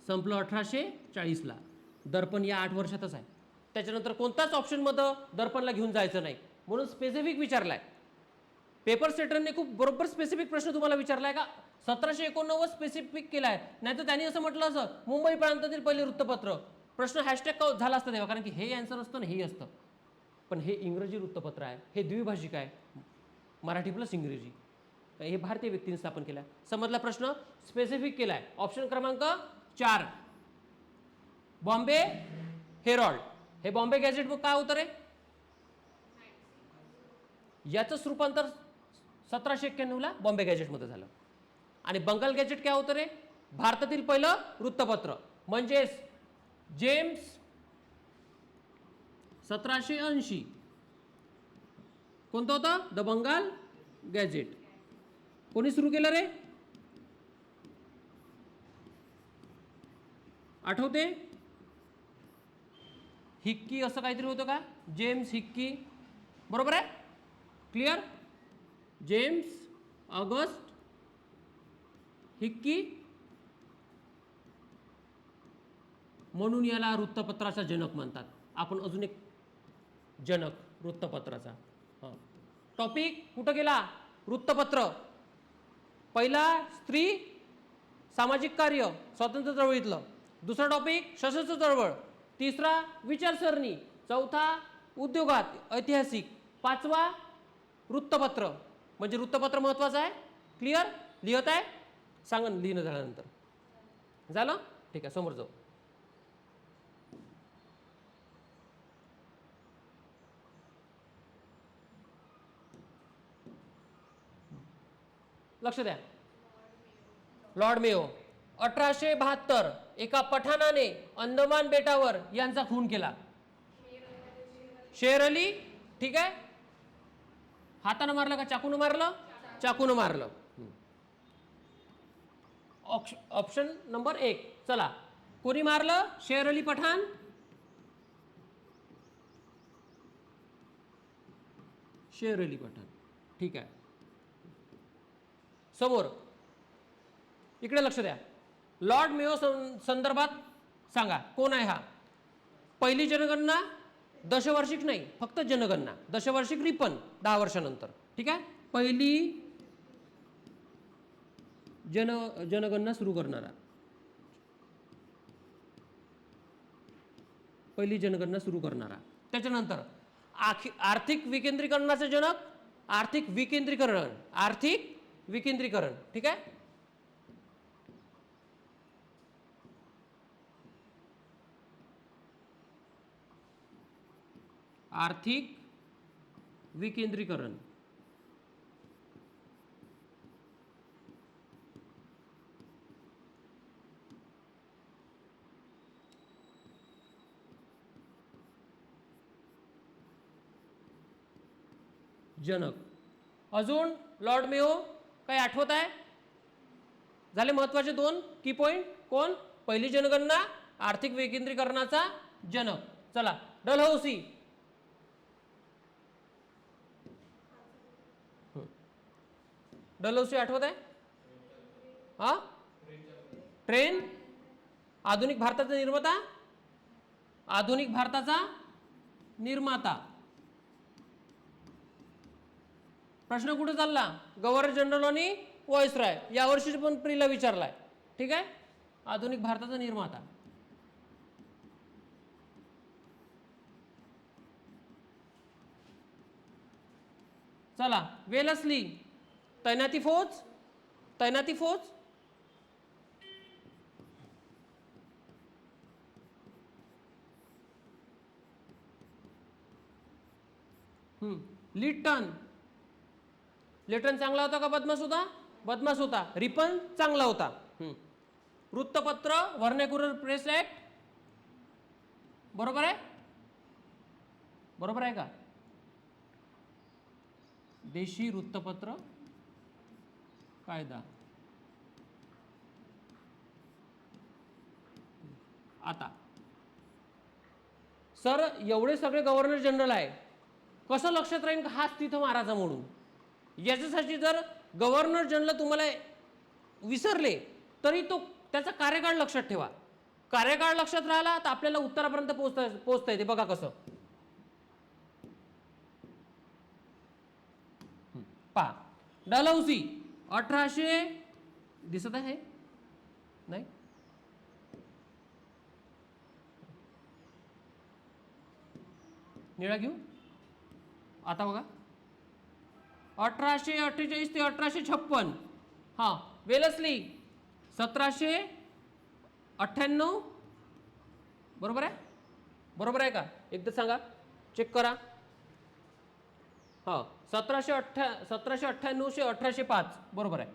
संपलं 1840ला. दर्पण या 8 वर्षातच आहे. त्याच्यानंतर कोणताच ऑप्शनमध्ये दर्पणला घेऊन जायचं नाही, म्हणून स्पेसिफिक विचारलाय. पेपर सेटरने खूप बरोबर स्पेसिफिक प्रश्न तुम्हाला विचारलाय का? 1789 स्पेसिफिक केलाय, नाही तर त्यांनी असं म्हटलं असं मुंबई प्रांतातील पहिले वृत्तपत्र. प्रश्न हॅशटॅग झाला असता तेव्हा, कारण की हे आन्सर असतं ना, हे असतं. पण हे इंग्रजी वृत्तपत्र आहे, हे द्विभाषिक आहे, मराठी प्लस इंग्रजी. हे भारतीय व्यक्तीने स्थापन केलं आहे. समजला प्रश्न? स्पेसिफिक केलाय. ऑप्शन क्रमांक 4 बॉम्बे हेरॉल्ड. हे बॉम्बे गॅझेट बुक काय होतं रे? याचंच रूपांतर 1791ला बॉम्बे गॅझेटमध्ये झालं. आणि बंगाल गॅझेट काय होतं रे? भारतातील पहिलं वृत्तपत्र, म्हणजेच जेम्स 1780. कोणतं होतं? The Bengal gazette. कोणी सुरू केलं रे? आठवते? हिक्की असं काहीतरी होतं का? James Hickey. बरोबर आहे? क्लिअर? जेम्स ऑगस्ट हिक्की, म्हणून याला वृत्तपत्राचा जनक म्हणतात. आपण अजून एक जनक वृत्तपत्राचा. हां, टॉपिक कुठं गेला? वृत्तपत्र. पहिला स्त्री सामाजिक कार्य स्वातंत्र्य चळवळीतलं. दुसरा टॉपिक सशस्त्र चळवळ. तिसरा विचारसरणी. चौथा उद्योगात ऐतिहासिक. पाचवा वृत्तपत्र. म्हणजे वृत्तपत्र महत्वाचं आहे. क्लिअर? लिहत आहे? सांगा लिहिणं झाल्यानंतर. झालं? ठीक आहे, समोर जाऊ. लक्ष द्या. लॉर्ड मेयो 1872 एका पठाणाने अंदमान बेटावर यांचा खून केला. शेर अली. ठीक आहे. हातानं मारलं का चाकून मारलं? चाकून मारलं. Option number 1. चला, कोणी मारलं? शेर अली पठाण. शेर अली पठाण. ठीक आहे. समोर इकडे लक्ष द्या. लॉर्ड मेयो संदर्भात सांगा कोण आहे हा. पहिली जनगणना दशवार्षिक नाही, फक्त जनगणना. दशवार्षिक रिपन 10 वर्षानंतर. ठीक आहे. पहिली जनगणना सुरू करणारा, पहिली जनगणना सुरू करणारा. त्याच्यानंतर आर्थिक विकेंद्रीकरणाचे जनक, आर्थिक विकेंद्रीकरण, आर्थिक विकेंद्रीकरण. ठीक आहे. आर्थिक विकेंद्रीकरण. जनक. अजून लॉर्ड मेयो काही आठवत आहे. झाले महत्वाचे 2 की पॉइंट. कोण. पहिली जनगणना, आर्थिक विकेंद्रीकरणाचा जनक. चला डलहौसी. डलहौसी आठवत आहे. हा. ट्रेन. आधुनिक भारताचा निर्माता, आधुनिक भारताचा निर्माता. प्रश्न कुठे चालला. गव्हर्नर जनरल आणि व्हॉइसरॉय. यावर्षी पण प्रीला विचारलाय. ठीक आहे. आधुनिक भारताचा निर्माता. चला वेलस्ली. तैनाती फौज, तैनाती फौज. लिटन. लिटन चांगला होता का बदमाश होता. बदमाश होता. रिपन चांगला होता. वृत्तपत्र व्हर्नॅक्युलर प्रेस ऍक्ट. बरोबर आहे. बरोबर आहे का. देशी वृत्तपत्र कायदा. आता सर एवढे सगळे गव्हर्नर जनरल आहे, कसं लक्षात राहील का हाच तिथं महाराजा म्हणून. याच्यासाठी जर गव्हर्नर जनरल तुम्हाला विसरले तरी तो त्याचा कार्यकाळ लक्षात ठेवा. कार्यकाळ लक्षात राहिला तर आपल्याला उत्तरापर्यंत पोहोचता येते. बघा कसं. पहा डलहौसी 1800 दिसत आहे नाही. निळा घेऊ. आता बघा 1848 ते 1856. हा. वेलस्ली 1798. बरोबर आहे. बरोबर आहे का. एकदा सांगा. चेक करा. हा 1798 ते 1805. बरोबर आहे.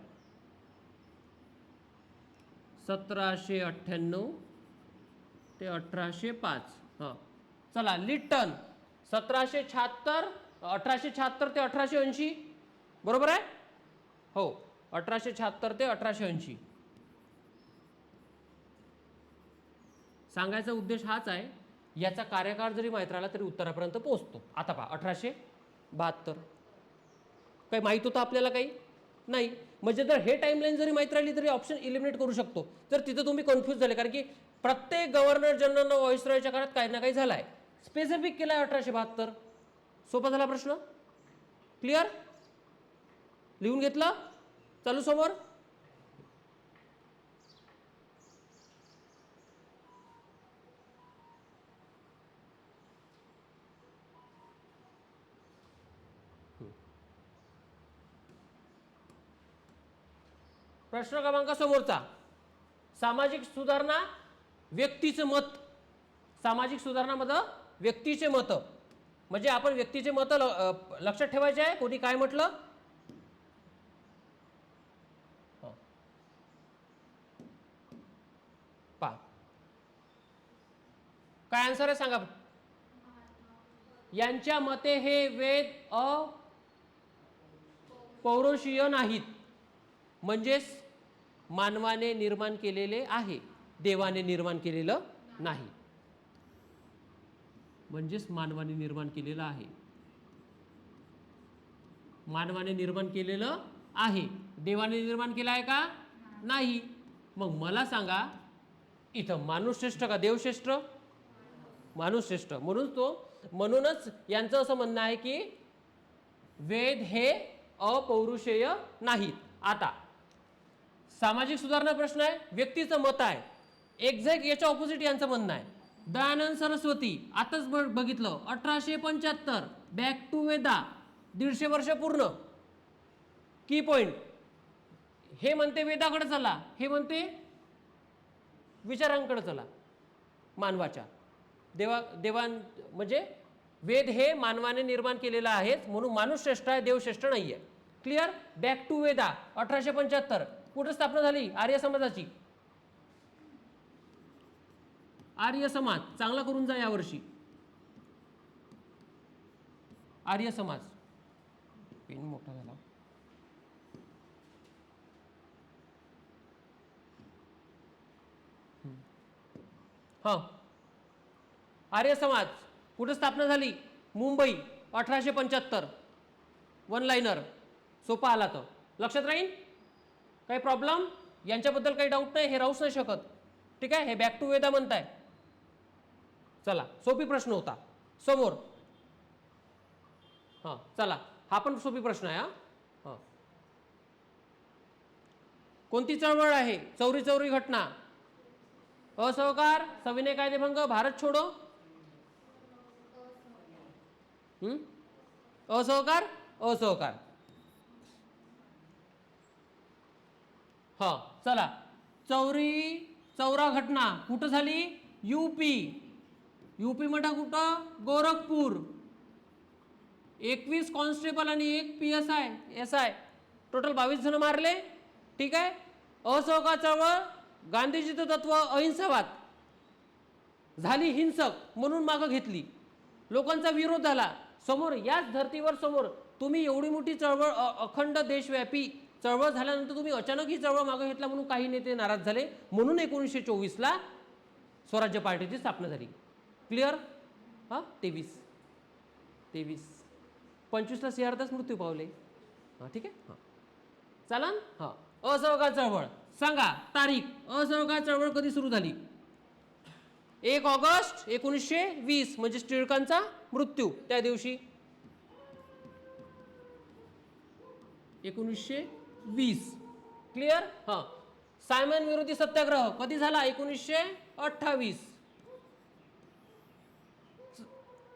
1798 ते 1805. हा. चला लिटन 1776 1876 ते 1880. बरोबर आहे. हो 1876 ते 1880. सांगायचा उद्देश हाच आहे. याचा कार्यकाळ जरी माहीत राहिला तरी उत्तरापर्यंत पोहोचतो. आता पहा 1872. काही माहीत होतं आपल्याला काही नाही. म्हणजे जर हे टाइमलाईन जरी माहीत राहिली तरी ऑप्शन इलिमिनेट करू शकतो. जर तिथं तुम्ही कन्फ्यूज झाले, कारण की प्रत्येक गव्हर्नर जनरल व्हॉइसरॉयच्या काळात काही ना काही झालाय. स्पेसिफिक केलाय 1872. सोपा झाला प्रश्न. क्लिअर. लिहून घेतलं. चालू समोर. प्रश्न क्रमांक समोरचा. सामाजिक सुधारणा व्यक्तीचे मत. सामाजिक सुधारणा मध्ये व्यक्तीचे मत म्हणजे आपण व्यक्तीचे मत लक्षात ठेवायचे आहे. कोणी काय म्हटलं. पहा काय आन्सर आहे सांगा. यांच्या मते हे वेद अपौरुषीय नाहीत, म्हणजेच मानवाने निर्माण केलेले आहे, देवाने निर्माण केलेलं नाही. म्हणजेच मानवाने निर्माण केलेलं आहे. मानवाने निर्माण केलेलं आहे. देवाने निर्माण केलं आहे का? नाही. मग मला सांगा इथं माणूस श्रेष्ठ का देव श्रेष्ठ? माणूस श्रेष्ठ. म्हणूनच यांचं असं म्हणणं आहे की वेद हे अपौरुषेय नाहीत. आता सामाजिक सुधारणा प्रश्न आहे, व्यक्तीचं मत आहे, एक्झॅक्ट याच्या ऑपोजिट यांचं म्हणणं आहे. दयानंद सरस्वती आताच बघितलं 1875 बॅक टू वेदा 150 वर्ष पूर्ण. की पॉइंट हे म्हणते वेदाकडे चला, हे म्हणते विचारांकडे चला मानवाच्या. देवान म्हणजे वेद हे मानवाने निर्माण केलेलं आहे, म्हणून माणूस श्रेष्ठ आहे, देव श्रेष्ठ नाहीये. क्लिअर? बॅक टू वेदा 1875 कुठे स्थापना झाली? आर्य समाजाची. आर्य समाज चांगला करून जा यावर्षी. आर्य समाज. पेन मोठा झाला. हा, आर्य समाज कुठे स्थापना झाली? मुंबई 1875. वन लाईनर सोपा आला तर लक्षात राहील. काही प्रॉब्लेम? यांच्याबद्दल काही डाऊट नाही, हे राहूच नाही शकत. ठीक आहे, हे बॅक टू वेदा म्हणताय. चला, सोपी प्रश्न होता समोर. हा चला, हा पण सोपी प्रश्न आहे. हा, कोणती चळवळ आहे? चौरी चौरी घटना, असहकार, सविनय कायदेभंग, भारत छोडो. असहकार. असहकार. हा चला, चौरा घटना कुठं झाली? यूपी. यूपी मध्ये कुठं? गोरखपूर. 21 कॉन्स्टेबल आणि 1 PSI SI टोटल 22 जण मारले. ठीक आहे. असहकार चळवळ, गांधीजीचं तत्व अहिंसावाद झाली हिंसक म्हणून मागं घेतली, लोकांचा विरोध झाला. समोर याच धर्तीवर समोर तुम्ही एवढी मोठी चळवळ, अखंड देशव्यापी चळवळ झाल्यानंतर तुम्ही अचानक ही चळवळ मागे घेतला म्हणून काही नेते नाराज झाले, म्हणून 1924 ला स्वराज्य पार्टीची स्थापना झाली. क्लिअर? हा, 23 25 ला सिद्धार्थच मृत्यू पावले. हा ठीक आहे. हा चालन. हा, असहकार चळवळ सांगा तारीख. असहकार चळवळ कधी सुरू झाली? 1 ऑगस्ट 1920 म्हणजे टिळकांचा मृत्यू त्या दिवशी. 1920. क्लिअर? हा. सायमन विरोधी सत्याग्रह कधी झाला? 1928.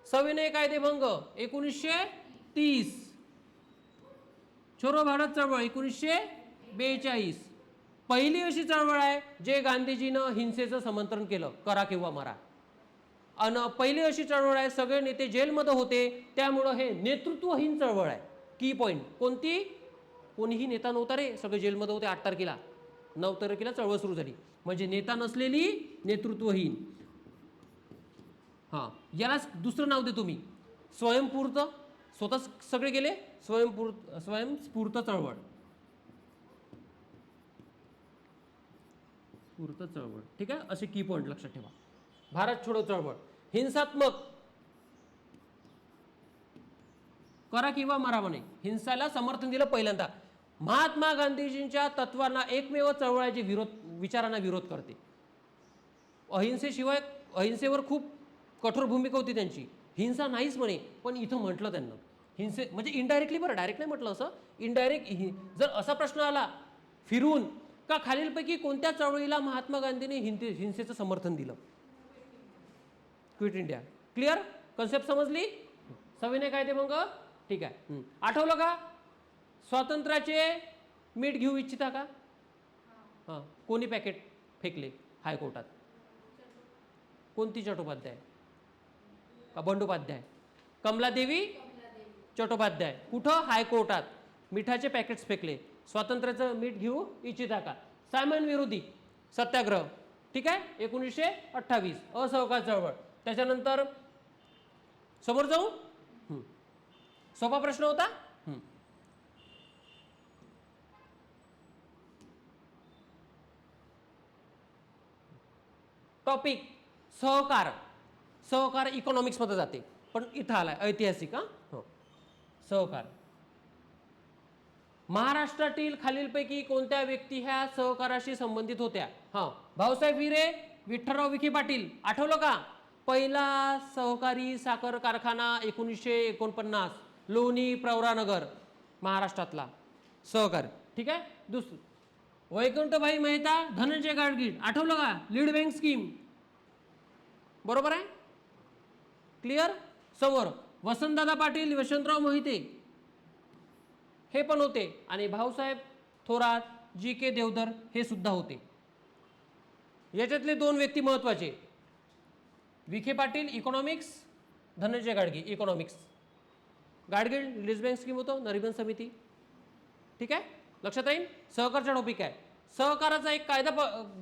सविनय कायदेभंग 1930. छोरो भारत चळवळ 1942. पहिली अशी चळवळ आहे जे गांधीजीनं हिंसेचं समर्थन केलं, करा किंवा मरा. आणि पहिली अशी चळवळ आहे सगळे नेते जेलमध्ये होते, त्यामुळं हे नेतृत्वहीन चळवळ आहे. की पॉइंट कोणती? कोणीही नेता नव्हता रे, सगळे जेलमध्ये होते. 8 तारखेला 9 तारखेला चळवळ सुरू झाली, म्हणजे नेता नसलेली, नेतृत्वहीन. हा, याला दुसरं नाव देतो मी, स्वयंस्फूर्त. स्वतः सगळे गेले, स्वयंस्फूर्त चळवळ. स्फूर्त चळवळ. ठीक आहे, असे की पॉइंट लक्षात ठेवा. भारत छोडो चळवळ हिंसात्मक, करा किंवा मरा म्हणे, हिंसाला समर्थन दिलं पहिल्यांदा. महात्मा गांधीजींच्या तत्वांना एकमेव चळवळाचे विचारांना विरोध करते. अहिंसेवर खूप कठोर भूमिका होती त्यांची. हिंसा नाहीच म्हणे, पण इथं म्हटलं त्यांना हिंसे म्हणजे इनडायरेक्टली, बरं डायरेक्ट नाही म्हटलं असं, इनडायरेक्ट. जर असा प्रश्न आला फिरून का खालीलपैकी कोणत्या चळवळीला महात्मा गांधींनी हिंसेचं समर्थन दिलं? Quit India. क्लिअर? कन्सेप्ट समजली? सविनय कायदेभंग. ठीक आहे, आठवलं का? स्वातंत्र्याचे मीठ घेऊ इच्छिता का? हां, कोणी पॅकेट फेकले हायकोर्टात? कोणती चट्टोपाध्याय का बंडोपाध्याय? कमलादेवी चट्टोपाध्याय. कुठं? हायकोर्टात. मिठाचे पॅकेट्स फेकले. स्वातंत्र्याचं मीठ घेऊ इच्छिता का? सायमन विरोधी सत्याग्रह. ठीक आहे, 1928. असहकार चळवळ. त्याच्यानंतर समोर जाऊ. सोपा प्रश्न होता. टॉपिक सहकार. सहकार इकॉनॉमिक्स मध्ये जाते, पण इथं आलाय ऐतिहासिक. हा, सहकार. महाराष्ट्रातील खालीलपैकी कोणत्या व्यक्ती ह्या सहकाराशी संबंधित होत्या? हा, भाऊसाहेब विरे, विठ्ठलराव विखे पाटील. आठवलं का? पहिला सहकारी साखर कारखाना 1949, लोणी प्रवरानगर, महाराष्ट्रातला सहकारी. ठीक आहे. दुसरं, वैकुंठभाई मेहता, धनंजय गाडगीळ. आठवलं का? Lead bank scheme. बरोबर आहे. क्लिअर. समोर वसंतदादा पाटील, यशवंतराव मोहिते हे पण होते, आणि भाऊसाहेब थोरात, जी के देवधर हे सुद्धा होते. याच्यातले दोन व्यक्ती महत्वाचे, Vikhe Patil economics, Dhananjay Gadge economics. Gadgil lead bank scheme होतं, नरिमन समिती. ठीक आहे, लक्षात राहील. सहकारचा टॉपिक आहे. सहकाराचा एक कायदा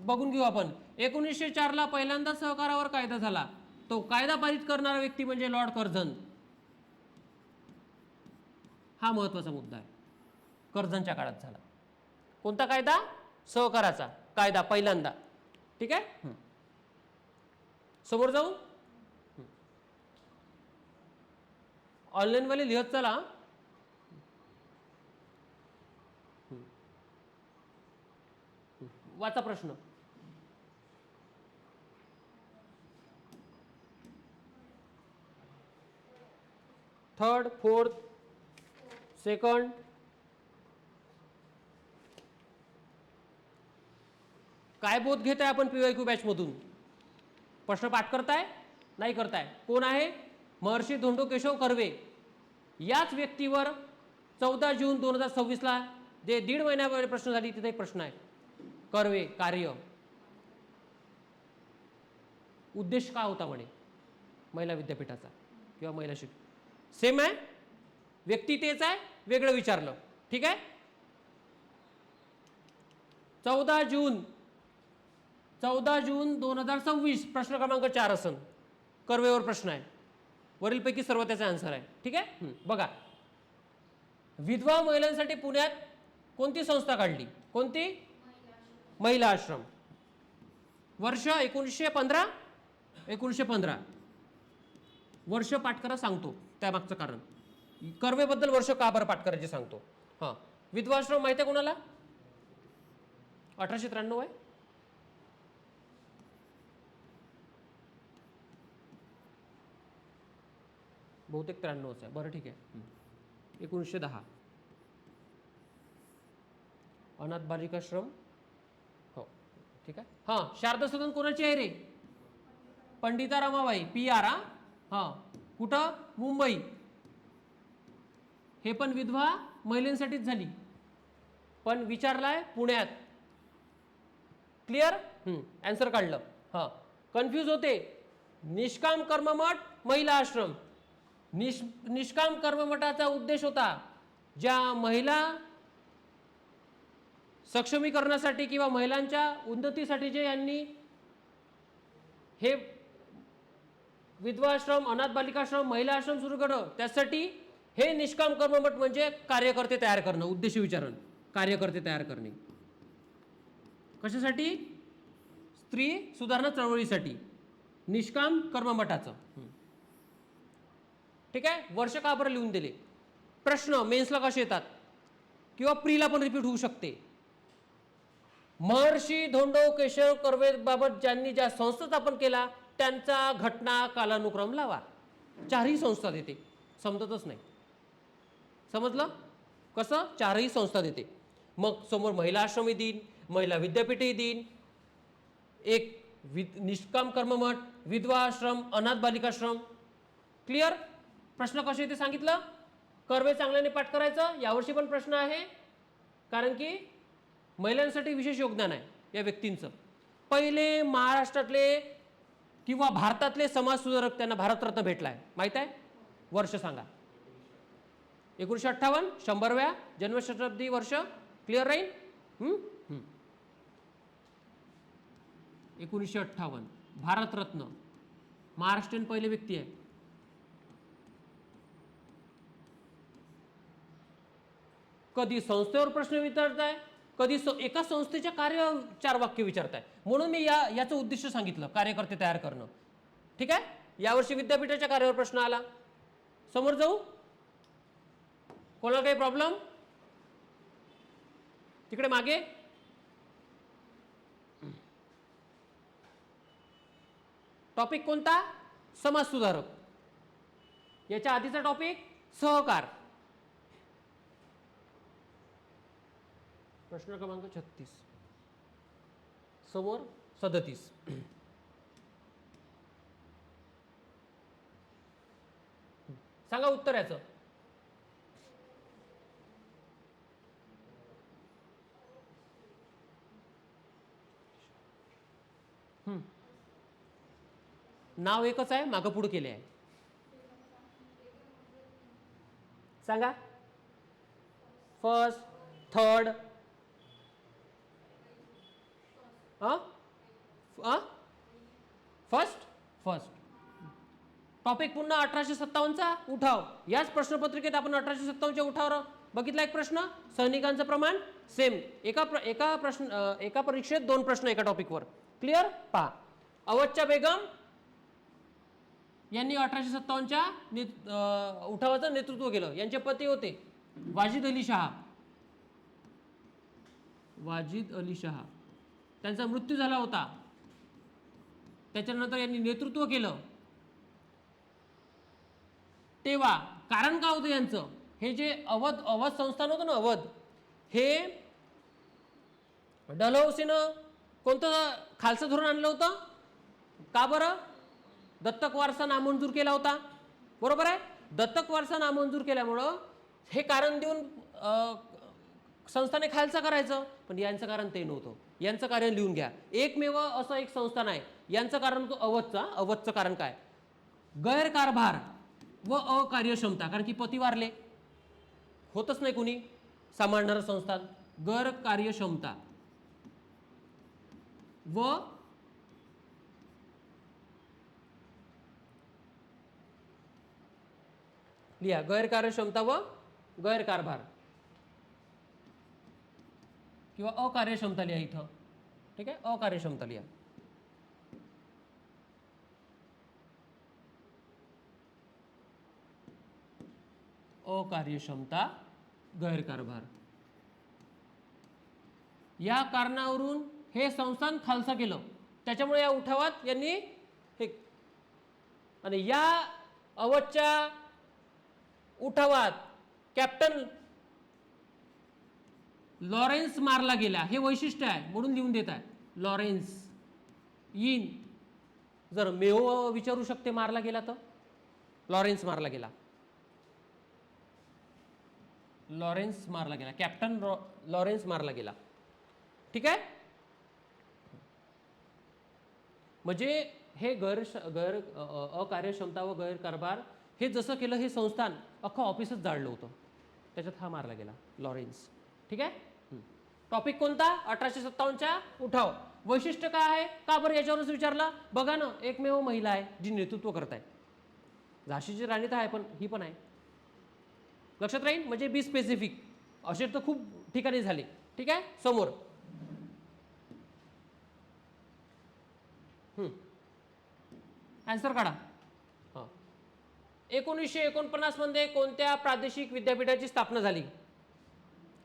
बघून घेऊ आपण. 1904 ला पहिल्यांदा सहकारावर कायदा झाला. तो कायदा पारित करणारा व्यक्ती म्हणजे लॉर्ड कर्झन. हा महत्वाचा मुद्दा आहे. कर्झनच्या काळात झाला. कोणता कायदा? सहकाराचा कायदा पहिल्यांदा. ठीक आहे. समोर जाऊ. ऑनलाईन वाले लिहत चला. वाचा प्रश्न. Third, fourth, second. काय बोध घेताय आपण पीवायक्यू बॅच मधून? प्रश्न पाठ करताय? नाही करताय. कोण आहे? महर्षी धोंडो केशव कर्वे. याच व्यक्तीवर 14 जून 2026 ला जे 1.5 महिन्यापूर्वी प्रश्न झाली, तिथे एक प्रश्न आहे. कर्वे कार्य, उद्देश का होता म्हणे महिला विद्यापीठाचा किंवा महिला शिक्षण. सेम आहे, व्यक्ती तेच आहे, वेगळं विचारलं. ठीक आहे. 14 जून 2026 प्रश्न क्रमांक 4 असन. कर्वेवर प्रश्न आहे. वरीलपैकी सर्व त्याचा आन्सर आहे. ठीक आहे. बघा, विधवा महिलांसाठी पुण्यात कोणती संस्था काढली? कोणती? महिला आश्रम. वर्ष 1915. 1915 वर्ष पाठ करा सांगतो, त्यामागचं कारण. कर्वेबद्दल वर्ष का बरं पाठ करायचे सांगतो. हां, विधवा आश्रम माहिती आहे कोणाला? 1893 आहे. बहुतेक 93 आहे. बरं ठीक आहे. 1910 अनाथ बालिकाश्रम. हो ठीक आहे. हां, शारदा सदन कोणाची आहे रे? पंडिता रमाबाई, PR. हां, कुठं? मुंबई. हे पण विधवा महिलांसाठीच झाली, पण विचारलाय पुण्यात. क्लिअर. आन्सर काढलं. हां, कन्फ्यूज होते. निष्काम कर्ममठ, महिला आश्रम. निष्काम कर्ममठाचा उद्देश होता ज्या महिला सक्षमीकरणासाठी किंवा महिलांच्या उन्नतीसाठी जे यांनी हे विधवा आश्रम, अनाथ बालिकाश्रम, महिला आश्रम सुरू केलं, त्यासाठी हे निष्काम कर्ममठ म्हणजे कार्यकर्ते तयार करणं. उद्देश विचारण, कार्यकर्ते तयार करणे. कशासाठी? स्त्री सुधारणा चळवळीसाठी. निष्काम कर्ममठाचं. ठीक आहे. वर्ष का बरं लिहून दिले? प्रश्न मेन्सला कसे येतात किंवा प्रीला पण रिपीट होऊ शकते. महर्षी धोंडो केशव कर्वे बाबत ज्यांनी ज्या संस्था स्थापन केला त्यांचा घटना कालानुक्रम लावा. 4ही संस्था देते, समजतच नाही. समजलं कसं? 4ही संस्था देते. मग समोर महिला आश्रमही देईन, महिला विद्यापीठही देईन, एक निष्काम कर्ममठ, विधवा आश्रम, अनाथ बालिकाश्रम. क्लिअर. प्रश्न कसे ते सांगितलं. कर्वे चांगल्याने पाठ करायचं. यावर्षी पण प्रश्न आहे, कारण की महिलांसाठी विशेष योगदान आहे या व्यक्तींचं. पहिले महाराष्ट्रातले किंवा भारतातले समाजसुधारक, त्यांना भारतरत्न भेटलाय, माहित आहे? वर्ष सांगा. 1958, 100व्या जन्मशताब्दी वर्ष. क्लिअर राहील. 1958 भारतरत्न, महाराष्ट्रीयन पहिले व्यक्ती आहे. कधी संस्थेवर प्रश्न विचारताय, कधी एका संस्थेच्या कार्य 4 वाक्य विचारताय. म्हणून मी याचं उद्दिष्ट सांगितलं, कार्यकर्ते तयार करणं. ठीक आहे. यावर्षी विद्यापीठाच्या कार्यावर प्रश्न आला. समोर जाऊ. कोणाला काही प्रॉब्लेम? तिकडे मागे टॉपिक कोणता? समाज सुधारक. याच्या आधीचा टॉपिक सहकार. प्रश्न क्रमांक 36 समोर 37. सांगा उत्तर याचं. नाव एकच आहे, मागं पुढे केले आहे. सांगा. First, third, first. टॉपिक पुन्हा 1857चा उठाव. याच प्रश्नपत्रिकेत आपण 1857च्या उठावावर बघितला एक प्रश्न. सैनिकांचं प्रमाण सेम. एका परीक्षेत 2 प्रश्न एका टॉपिकवर. क्लिअर. पहा, अवधच्या बेगम यांनी 1857च्या उठावाचं नेतृत्व केलं. यांचे पती होते वाजिद अली शहा. वाजिद अली शहा. त्यांचा मृत्यू झाला होता. त्याच्यानंतर यांनी नेतृत्व केलं. तेव्हा कारण काय होतं यांचं? हे जे अवध संस्थान होतं ना, अवध, हे डलहौसीनं कोणतं खालचं धोरण आणलं होतं? का बरं? दत्तक वारसा नामंजूर केला होता. बरोबर आहे. दत्तक वारसा नामंजूर केल्यामुळं हे कारण देऊन संस्थाने खालचा करायचं. पण यांचं कारण ते नव्हतं. यांचं कारण लिहून घ्या. एकमेव असं एक संस्थान आहे, यांचं कारण तो अवधचं कारण काय? गैरकारभार व अकार्यक्षमता. कारण की पती वारले, होतच नाही कुणी सांभाळणारं संस्थान. गैरकार्यक्षमता व लिहा गैरकार्यक्षमता व गैरकारभार किंवा अकार्यक्षमता लिहा इथं. ठीक आहे, अकार्यक्षमता लिहा. अकार्यक्षमता, गैरकारभार. या कारणावरून हे संस्थान खालसा केलं. त्याच्यामुळे या उठावात यांनी हे, आणि या अवधच्या उठावात कॅप्टन लॉरेन्स मारला गेला. हे वैशिष्ट्य आहे म्हणून लिहून देत आहे. Lawrence in. जर मेओ विचारू शकते मारला गेला तर लॉरेन्स मारला गेला. लॉरेन्स मारला गेला. कॅप्टन लॉरेन्स मारला गेला. ठीक आहे. म्हणजे हे अकार्यक्षमता व गैरकारभार हे जसं केलं, हे संस्थान अख्खं ऑफिसच जाळलं होतं. त्याच्यात हा मारला गेला लॉरेन्स. ठीक आहे. टॉपिक कोणता? 1857च्या उठाव. वैशिष्ट्य काय आहे? का बरं याच्यावरच विचारला? बघा ना, एकमेव महिला आहे जी नेतृत्व करत आहे. झाशीची राणी तर आहे, पण ही पण आहे. लक्षात राहील. म्हणजे बी स्पेसिफिक. असे तर खूप ठिकाणी झाले. ठीक आहे. समोर आन्सर काढा. हां, 1949 मध्ये कोणत्या प्रादेशिक विद्यापीठाची स्थापना झाली?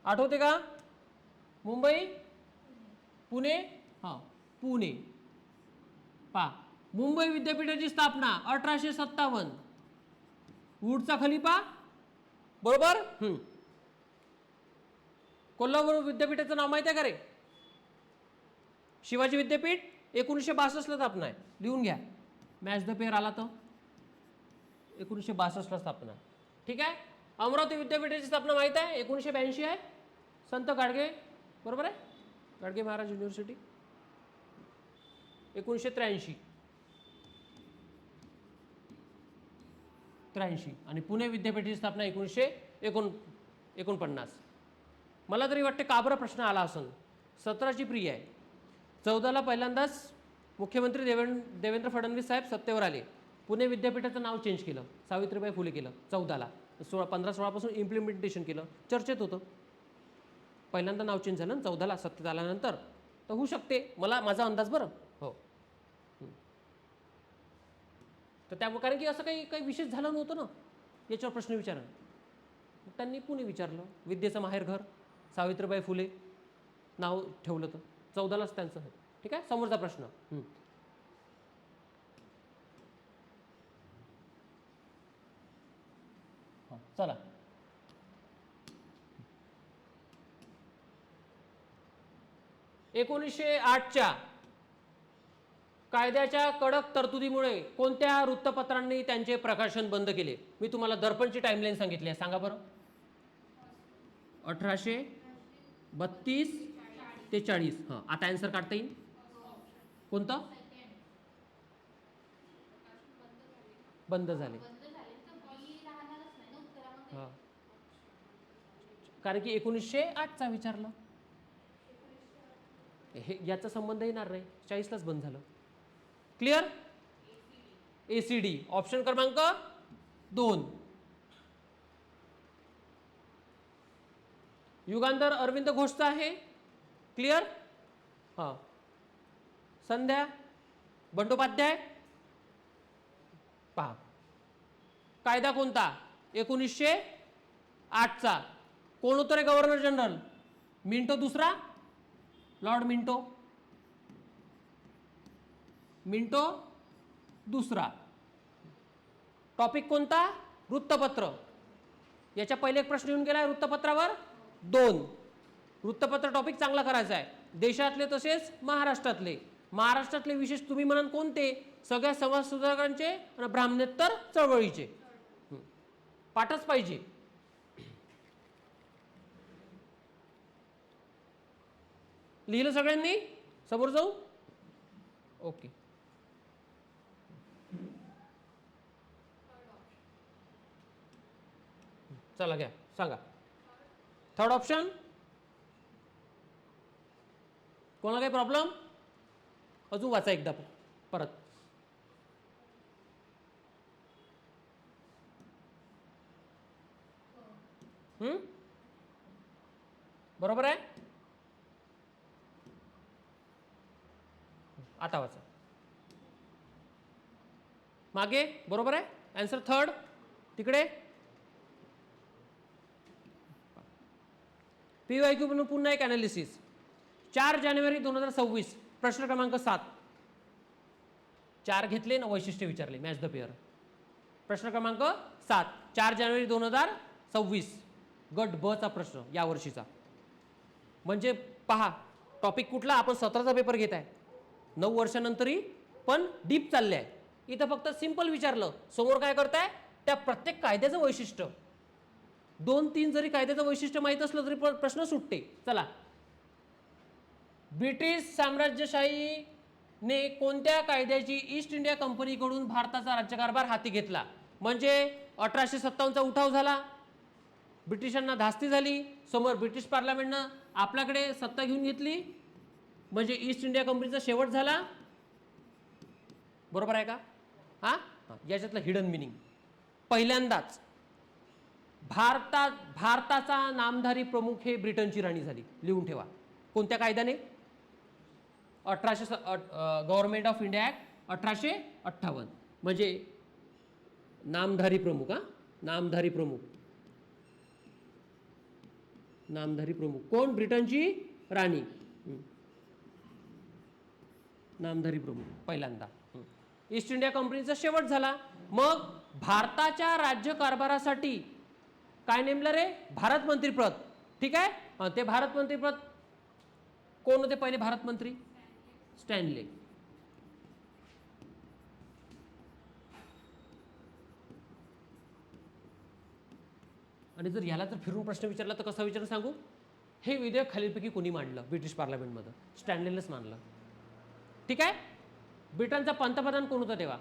आठवते का? मुंबई, पुणे. हां, पुणे. पहा, मुंबई विद्यापीठाची स्थापना 1857. वूडचा खलिफा. बरोबर. कोल्हापूर विद्यापीठाचं नाव माहिती आहे का रे? शिवाजी विद्यापीठ 1962 ला स्थापना आहे. लिहून घ्या. मॅच द पेअर आला तर 1962 ला स्थापना. ठीक आहे. अमरावती विद्यापीठाची स्थापना माहित आहे? 1982 आहे. संत गाडगे. बरोबर आहे. गाडगे महाराज युनिव्हर्सिटी 1983. आणि पुणे विद्यापीठाची स्थापना 1949. मला तरी वाटते का बरं प्रश्न आला असेल. 17ची प्रिय आहे. 14ला पहिल्यांदाच मुख्यमंत्री देवेंद्र फडणवीस साहेब सत्तेवर आले. पुणे विद्यापीठाचं नाव चेंज केलं, सावित्रीबाई फुले केलं. 14ला 15-16 पासून इम्प्लिमेंटेशन केलं. चर्चेत होतं. पहिल्यांदा नाव चेंज झालं 14ला सत्तेत आल्यानंतर. तर होऊ शकते, माझा अंदाज. बरं. हो. तर त्यामुळे कारण की असं काही विशेष झालं नव्हतं ना, याच्यावर प्रश्न त्यांनी पुणे विचारलं. विद्येचं माहेरघर सावित्रीबाई फुले. नाव ठेवलं तर 14लाच त्यांचं आहे. ठीक आहे, समोरचा प्रश्न. चला, च्या कायद्याच्या कडक तरतुदीमुळे कोणत्या वृत्तपत्रांनी त्यांचे प्रकाशन बंद केले? मी तुम्हाला दर्पणची टाइमलाईन सांगितली आहे, सांगा बरं. 1832 ते 40. हां, आता आन्सर काढता येईल. कोणतं? बंद झाले. हां, कारण की 1908चा विचारलं, हे याचा संबंध येणार नाही. 40लाच बंद झालं. क्लिअर? ACD ऑप्शन क्रमांक 2. युगांतर अरविंद घोषचा आहे. क्लिअर? हां. संध्या बंडोपाध्याय. पहा, कायदा कोणता? 1908चा. कोण होतं रे गव्हर्नर जनरल? मिंटो दुसरा, लॉर्ड मिंटो. मिंटो दुसरा. टॉपिक कोणता? वृत्तपत्र. याच्या पहिले एक प्रश्न येऊन गेला वृत्तपत्रावर. 2 वृत्तपत्र टॉपिक चांगला करायचा आहे. देशातले तसेच महाराष्ट्रातले. महाराष्ट्रातले विशेष तुम्ही म्हणाल कोणते? सगळ्या समाजसुधारकांचे आणि ब्राह्मणेतर चळवळीचे. पाठच पाहिजे. लिहिलं सगळ्यांनी? समोर जाऊ. ओके, चला घ्या, सांगा. Third option. कोणाला काही प्रॉब्लेम? अजून वाचा एकदा परत. बरोबर आहे. आता वाचा मागे. बरोबर आहे. Answer third. तिकडे PYQ म्हणून पुन्हा एक अनालिसिस. 4 जानेवारी 2026 प्रश्न क्रमांक 7. 4 घेतले ना, वैशिष्ट्य विचारले, मॅच द पेअर. प्रश्न क्रमांक 7, 4 जानेवारी 2026 गट ब चा प्रश्न या वर्षीचा. म्हणजे पहा, टॉपिक कुठला? आपण 17चा पेपर घेत आहे. 9 वर्षानंतरही पण डीप चालले आहे. इथं फक्त सिंपल विचारलं. समोर काय करताय? त्या प्रत्येक कायद्याचं वैशिष्ट्य. 2-3 जरी कायद्याचं वैशिष्ट्य माहीत असलं तरी प्रश्न सुटते. चला, ब्रिटिश साम्राज्यशाहीने कोणत्या कायद्याची ईस्ट इंडिया कंपनीकडून भारताचा राज्यकारभार हाती घेतला? म्हणजे 1857चा उठाव झाला, ब्रिटिशांना धास्ती झाली, समोर ब्रिटिश पार्लमेंटनं आपल्याकडे सत्ता घेऊन घेतली, म्हणजे ईस्ट इंडिया कंपनीचा शेवट झाला. बरोबर आहे का? हा, याच्यातलं हिडन मिनिंग. पहिल्यांदाच भारताचा नामधारी प्रमुख हे ब्रिटनची राणी झाली. लिहून ठेवा. कोणत्या कायद्याने? Government of India act 1858. म्हणजे नामधारी प्रमुख. नामधारी प्रमुख. नामधारी प्रमुख कोण? ब्रिटनची राणी. नामधारी प्रमुख पहिल्यांदा. ईस्ट इंडिया कंपनीचा शेवट झाला. मग भारताच्या राज्यकारभारासाठी काय नेमलं रे? भारत मंत्रीपद. ठीक आहे. ते भारत मंत्रीपद कोण होते पहिले भारत मंत्री? स्टॅनले. आणि जर याला जर फिरून प्रश्न विचारला तर कसा विचार सांगू? हे विधेयक खालीलपैकी कोणी मांडलं ब्रिटिश पार्लमेंटमध्ये? स्टॅनलेनेच मांडलं. ठीक आहे. ब्रिटनचा पंतप्रधान कोण होता तेव्हा?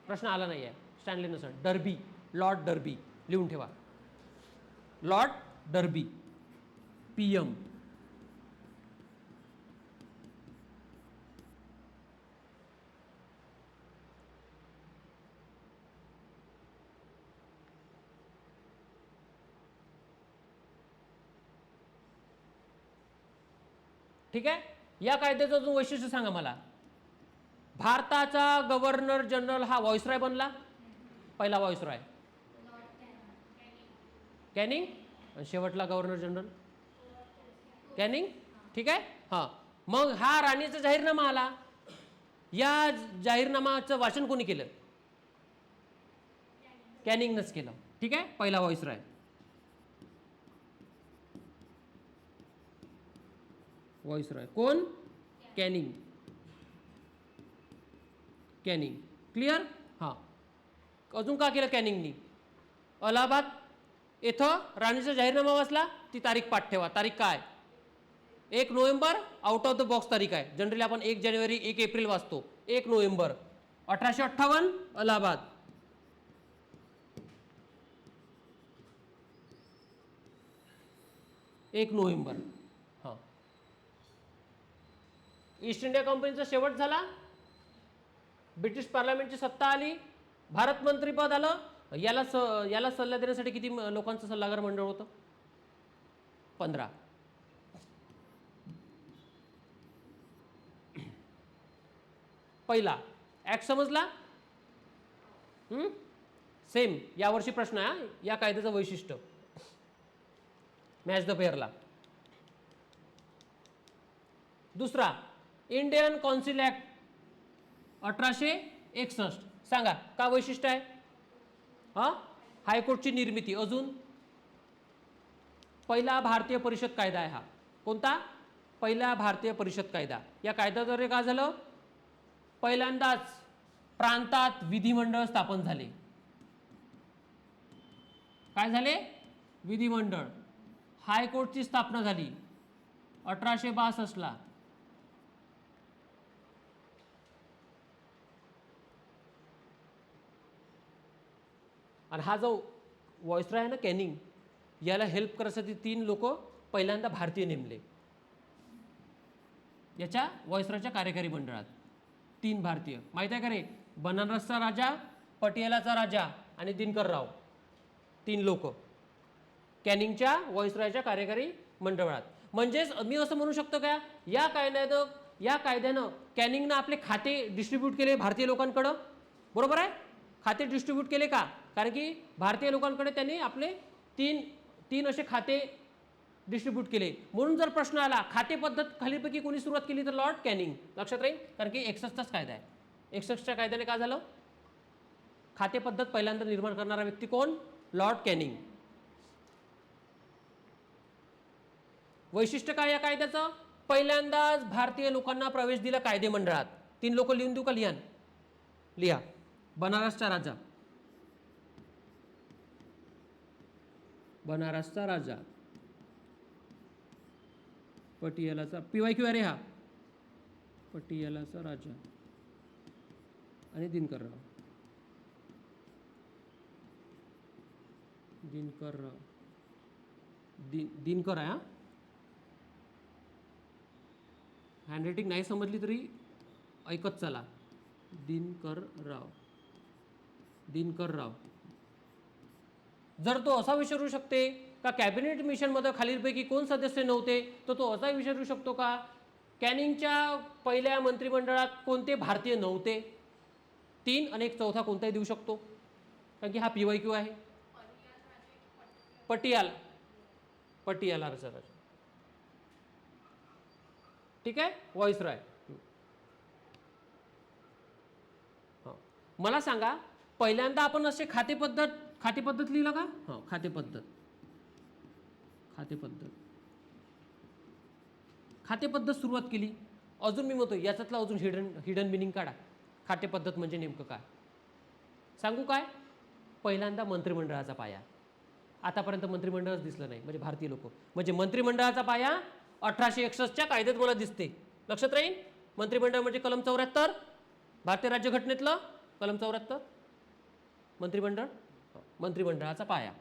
प्रश्न आला नाही आहे. स्टॅनलेनच. Derby, Lord Derby. लिहून ठेवा. Lord Derby, PM. ठीक आहे. या कायद्याचं अजून वैशिष्ट्य सांगा मला. भारताचा गव्हर्नर जनरल हा व्हॉइसरॉय बनला. पहिला व्हॉइसरॉय कॅनिंग. आणि शेवटला गव्हर्नर जनरल कॅनिंग. ठीक आहे. हां, मग हा राणीचा जाहीरनामा आला. या जाहीरनामाचं वाचन कोणी केलं? कॅनिंगनंच केलं. ठीक आहे, पहिला व्हॉइसरॉय. व्हॉइसरॉय कोण? कॅनिंग. कॅनिंग. क्लिअर. हां, अजून का केलं कॅनिंगनी? अलाहाबाद इथं राणीचा जाहीरनामा वाचला, ती तारीख पाठ ठेवा. तारीख काय? 1 November. Out of the box तारीख आहे. जनरली आपण 1 जानेवारी 1 एप्रिल वाचतो. 1 नोव्हेंबर 1858 अलाहाबाद. एक नोव्हेंबर. हां, ईस्ट इंडिया कंपनीचा शेवट झाला. ब्रिटिश पार्लमेंटची सत्ता आली. भारत मंत्रीपद आलं. याला सल्ला देण्यासाठी किती लोकांचं सल्लागार मंडळ होतं? 15. पहिला ऍक्ट समजला? सेम यावर्षी प्रश्न आहे. या कायद्याचं वैशिष्ट्य मॅच द पेअरला. दुसरा इंडियन कौन्सिल ऍक्ट 1861. सांगा का वैशिष्ट्य आहे? हा, हायकोर्टची निर्मिती. अजून पहिला भारतीय परिषद कायदा आहे हा. कोणता? पहिला भारतीय परिषद कायदा. या कायद्याद्वारे काय झालं? पहिल्यांदाच प्रांतात विधिमंडळ स्थापन झाले. काय झाले? विधिमंडळ. हायकोर्टची स्थापना झाली 1862 ला. आणि हा जो व्हॉइसरॉय आहे ना कॅनिंग, याला हेल्प करण्यासाठी 3 लोक पहिल्यांदा भारतीय नेमले. याच्या व्हॉइसरॉयच्या कार्यकारी मंडळात 3 भारतीय. माहित आहे का रे? बनारसचा राजा, पटियालाचा राजा आणि दिनकर राव. 3 लोक कॅनिंगच्या व्हॉइसरॉयच्या कार्यकारी मंडळात. म्हणजेच मी असं म्हणू शकतो का, या कायद्यानं कॅनिंगनं आपले खाते डिस्ट्रीब्यूट केले भारतीय लोकांकडं. बरोबर आहे? खाते डिस्ट्रीब्यूट केले का? कारण की भारतीय लोकांकडे त्यांनी आपले तीन असे खाते डिस्ट्रीब्यूट केले. म्हणून जर प्रश्न आला खाते पद्धत खालीपैकी कोणी सुरुवात केली तर लॉर्ड कॅनिंग. लक्षात राहील, कारण की 61चाच कायदा आहे. 61च्या कायद्याने काय झालं? खाते पद्धत पहिल्यांदा निर्माण करणारा व्यक्ती कोण? Lord Canning. वैशिष्ट्य काय या कायद्याचं? पहिल्यांदाच भारतीय लोकांना प्रवेश दिला कायदे मंडळात. 3 लोक लिहून देऊ का? लिहा. बनारसचा राजा, बनारसचा राजा, पटियालाचा PYQ आहे हा, पटियालाचा राजा आणि दिनकरराव. दिनकर आहे. हा, हँडरायटिंग नाही समजली तरी ऐकत चला. दिनकरराव. जर तो असा विचारू शकते का कॅबिनेट मिशनमध्ये खालीलपैकी कोण सदस्य नव्हते, तर तो असा विचारू शकतो का कॅनिंगच्या पहिल्या मंत्रिमंडळात कोणते भारतीय नव्हते? 3 आणि एक चौथा कोणताही देऊ शकतो, कारण की हा PYQ आहे. पटियाला राजा. ठीक आहे. व्हॉइसरॉय. मला सांगा, पहिल्यांदा आपण असे खाते पद्धत लिहिलं का? हो, खाते पद्धत सुरुवात केली. अजून मी म्हणतो याच्यातला अजून हिडन मिनिंग काढा. खाते पद्धत म्हणजे नेमकं काय सांगू काय? पहिल्यांदा मंत्रिमंडळाचा पाया. आतापर्यंत मंत्रिमंडळच दिसलं नाही, म्हणजे भारतीय लोक. म्हणजे मंत्रिमंडळाचा पाया 1861च्या कायद्यात मला दिसते. लक्षात राहील. मंत्रिमंडळ म्हणजे कलम 74 भारतीय राज्यघटनेतलं कलम 74 मंत्रिमंडळाचा पाया.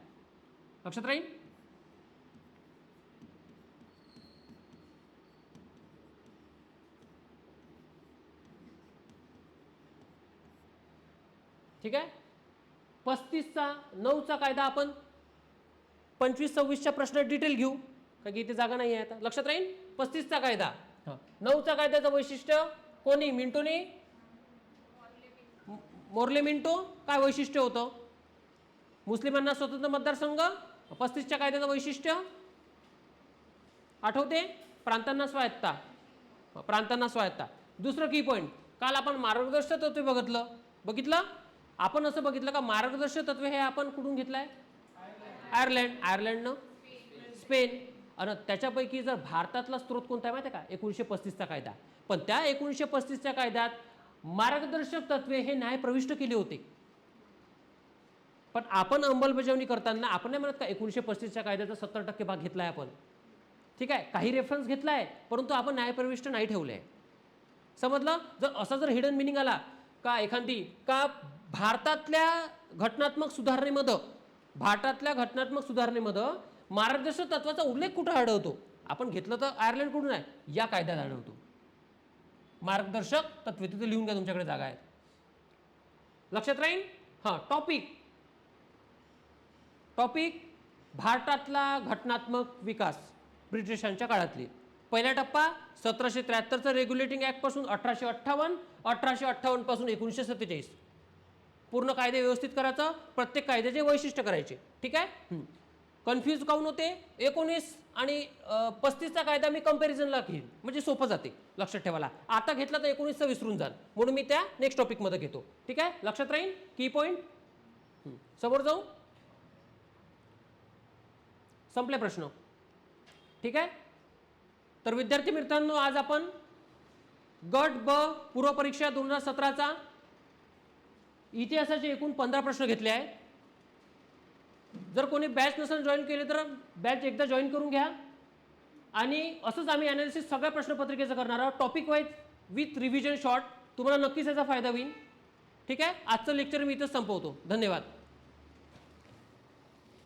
लक्षात राहील. ठीक आहे. 35चा 9चा कायदा आपण 25-26च्या प्रश्न डिटेल घेऊ, कारण की इथे जागा नाही आहे आता. लक्षात राहील. 35चा कायदा. 9चा कायद्याचं वैशिष्ट्य कोणी? मिंटोने, मोर्ले मिंटो. काय वैशिष्ट्य होतं? मुस्लिमांना स्वतंत्र मतदारसंघ. 35च्या कायद्याचं वैशिष्ट्य आठवते? प्रांतांना स्वायत्ता, प्रांतांना स्वायत्ता. दुसरं की पॉईंट, काल आपण मार्गदर्शक तत्वे बघितलं आपण असं बघितलं का मार्गदर्शक तत्वे हे आपण कुठून घेतलंय? आयर्लंडनं स्पेन. आणि त्याच्यापैकी जर भारतातला स्रोत कोणता आहे माहिती आहे का? 1935चा कायदा. पण त्या 1935च्या कायद्यात मार्गदर्शक तत्वे हे न्याय प्रविष्ट केले होते. पण आपण अंमलबजावणी करताना आपण नाही म्हणत का 1935च्या कायद्याचा 70% भाग घेतलाय आपण, ठीक आहे, काही रेफरन्स घेतलाय, परंतु आपण न्यायप्रविष्ट नाही ठेवलंय. समजलं? जर असा जर हिडन मिनिंग आला का एखादी का भारतातल्या घटनात्मक सुधारणेमध्ये मार्गदर्शक तत्वाचा उल्लेख कुठं आढळतो? आपण घेतलं तर आयर्लंड कुठून आहे? या कायद्यात आढळतो. मार्गदर्शक तत्वे तिथे लिहून घ्या, तुमच्याकडे जागा आहे, लक्षात राहील. हा टॉपिक भारतातला घटनात्मक विकास ब्रिटिशांच्या काळातली. पहिला टप्पा 1773चा रेग्युलेटिंग ऍक्ट पासून 1858 पासून 1947 पूर्ण कायदे व्यवस्थित करायचं, प्रत्येक कायद्याचे वैशिष्ट्य करायचे, ठीक आहे. कन्फ्यूज काऊन होते? 19 आणि 35चा कायदा मी कंपॅरिझनला घेईन म्हणजे सोपं जाते लक्षात ठेवायला. आता घेतला तर 19चा विसरून जाल, म्हणून मी त्या नेक्स्ट टॉपिक मध्ये घेतो, ठीक आहे, लक्षात राहील. की पॉइंट समोर जाऊ, संपले प्रश्न, ठीक आहे. तर विद्यार्थी मित्रांनो, आज आपण गट ब पूर्व परीक्षा 2017चा इतिहासाचे एकूण 15 प्रश्न घेतले आहेत. जर कोणी बॅच नसेल जॉईन केले तर बॅच एकदा जॉईन करून घ्या. आणि असंच आम्ही अनालिसिस सगळ्या प्रश्नपत्रिकेचं करणार आहोत, topic wise with revision short. तुम्हाला नक्कीच याचा फायदा होईल, ठीक आहे. आजचं लेक्चर मी इथंच संपवतो. धन्यवाद.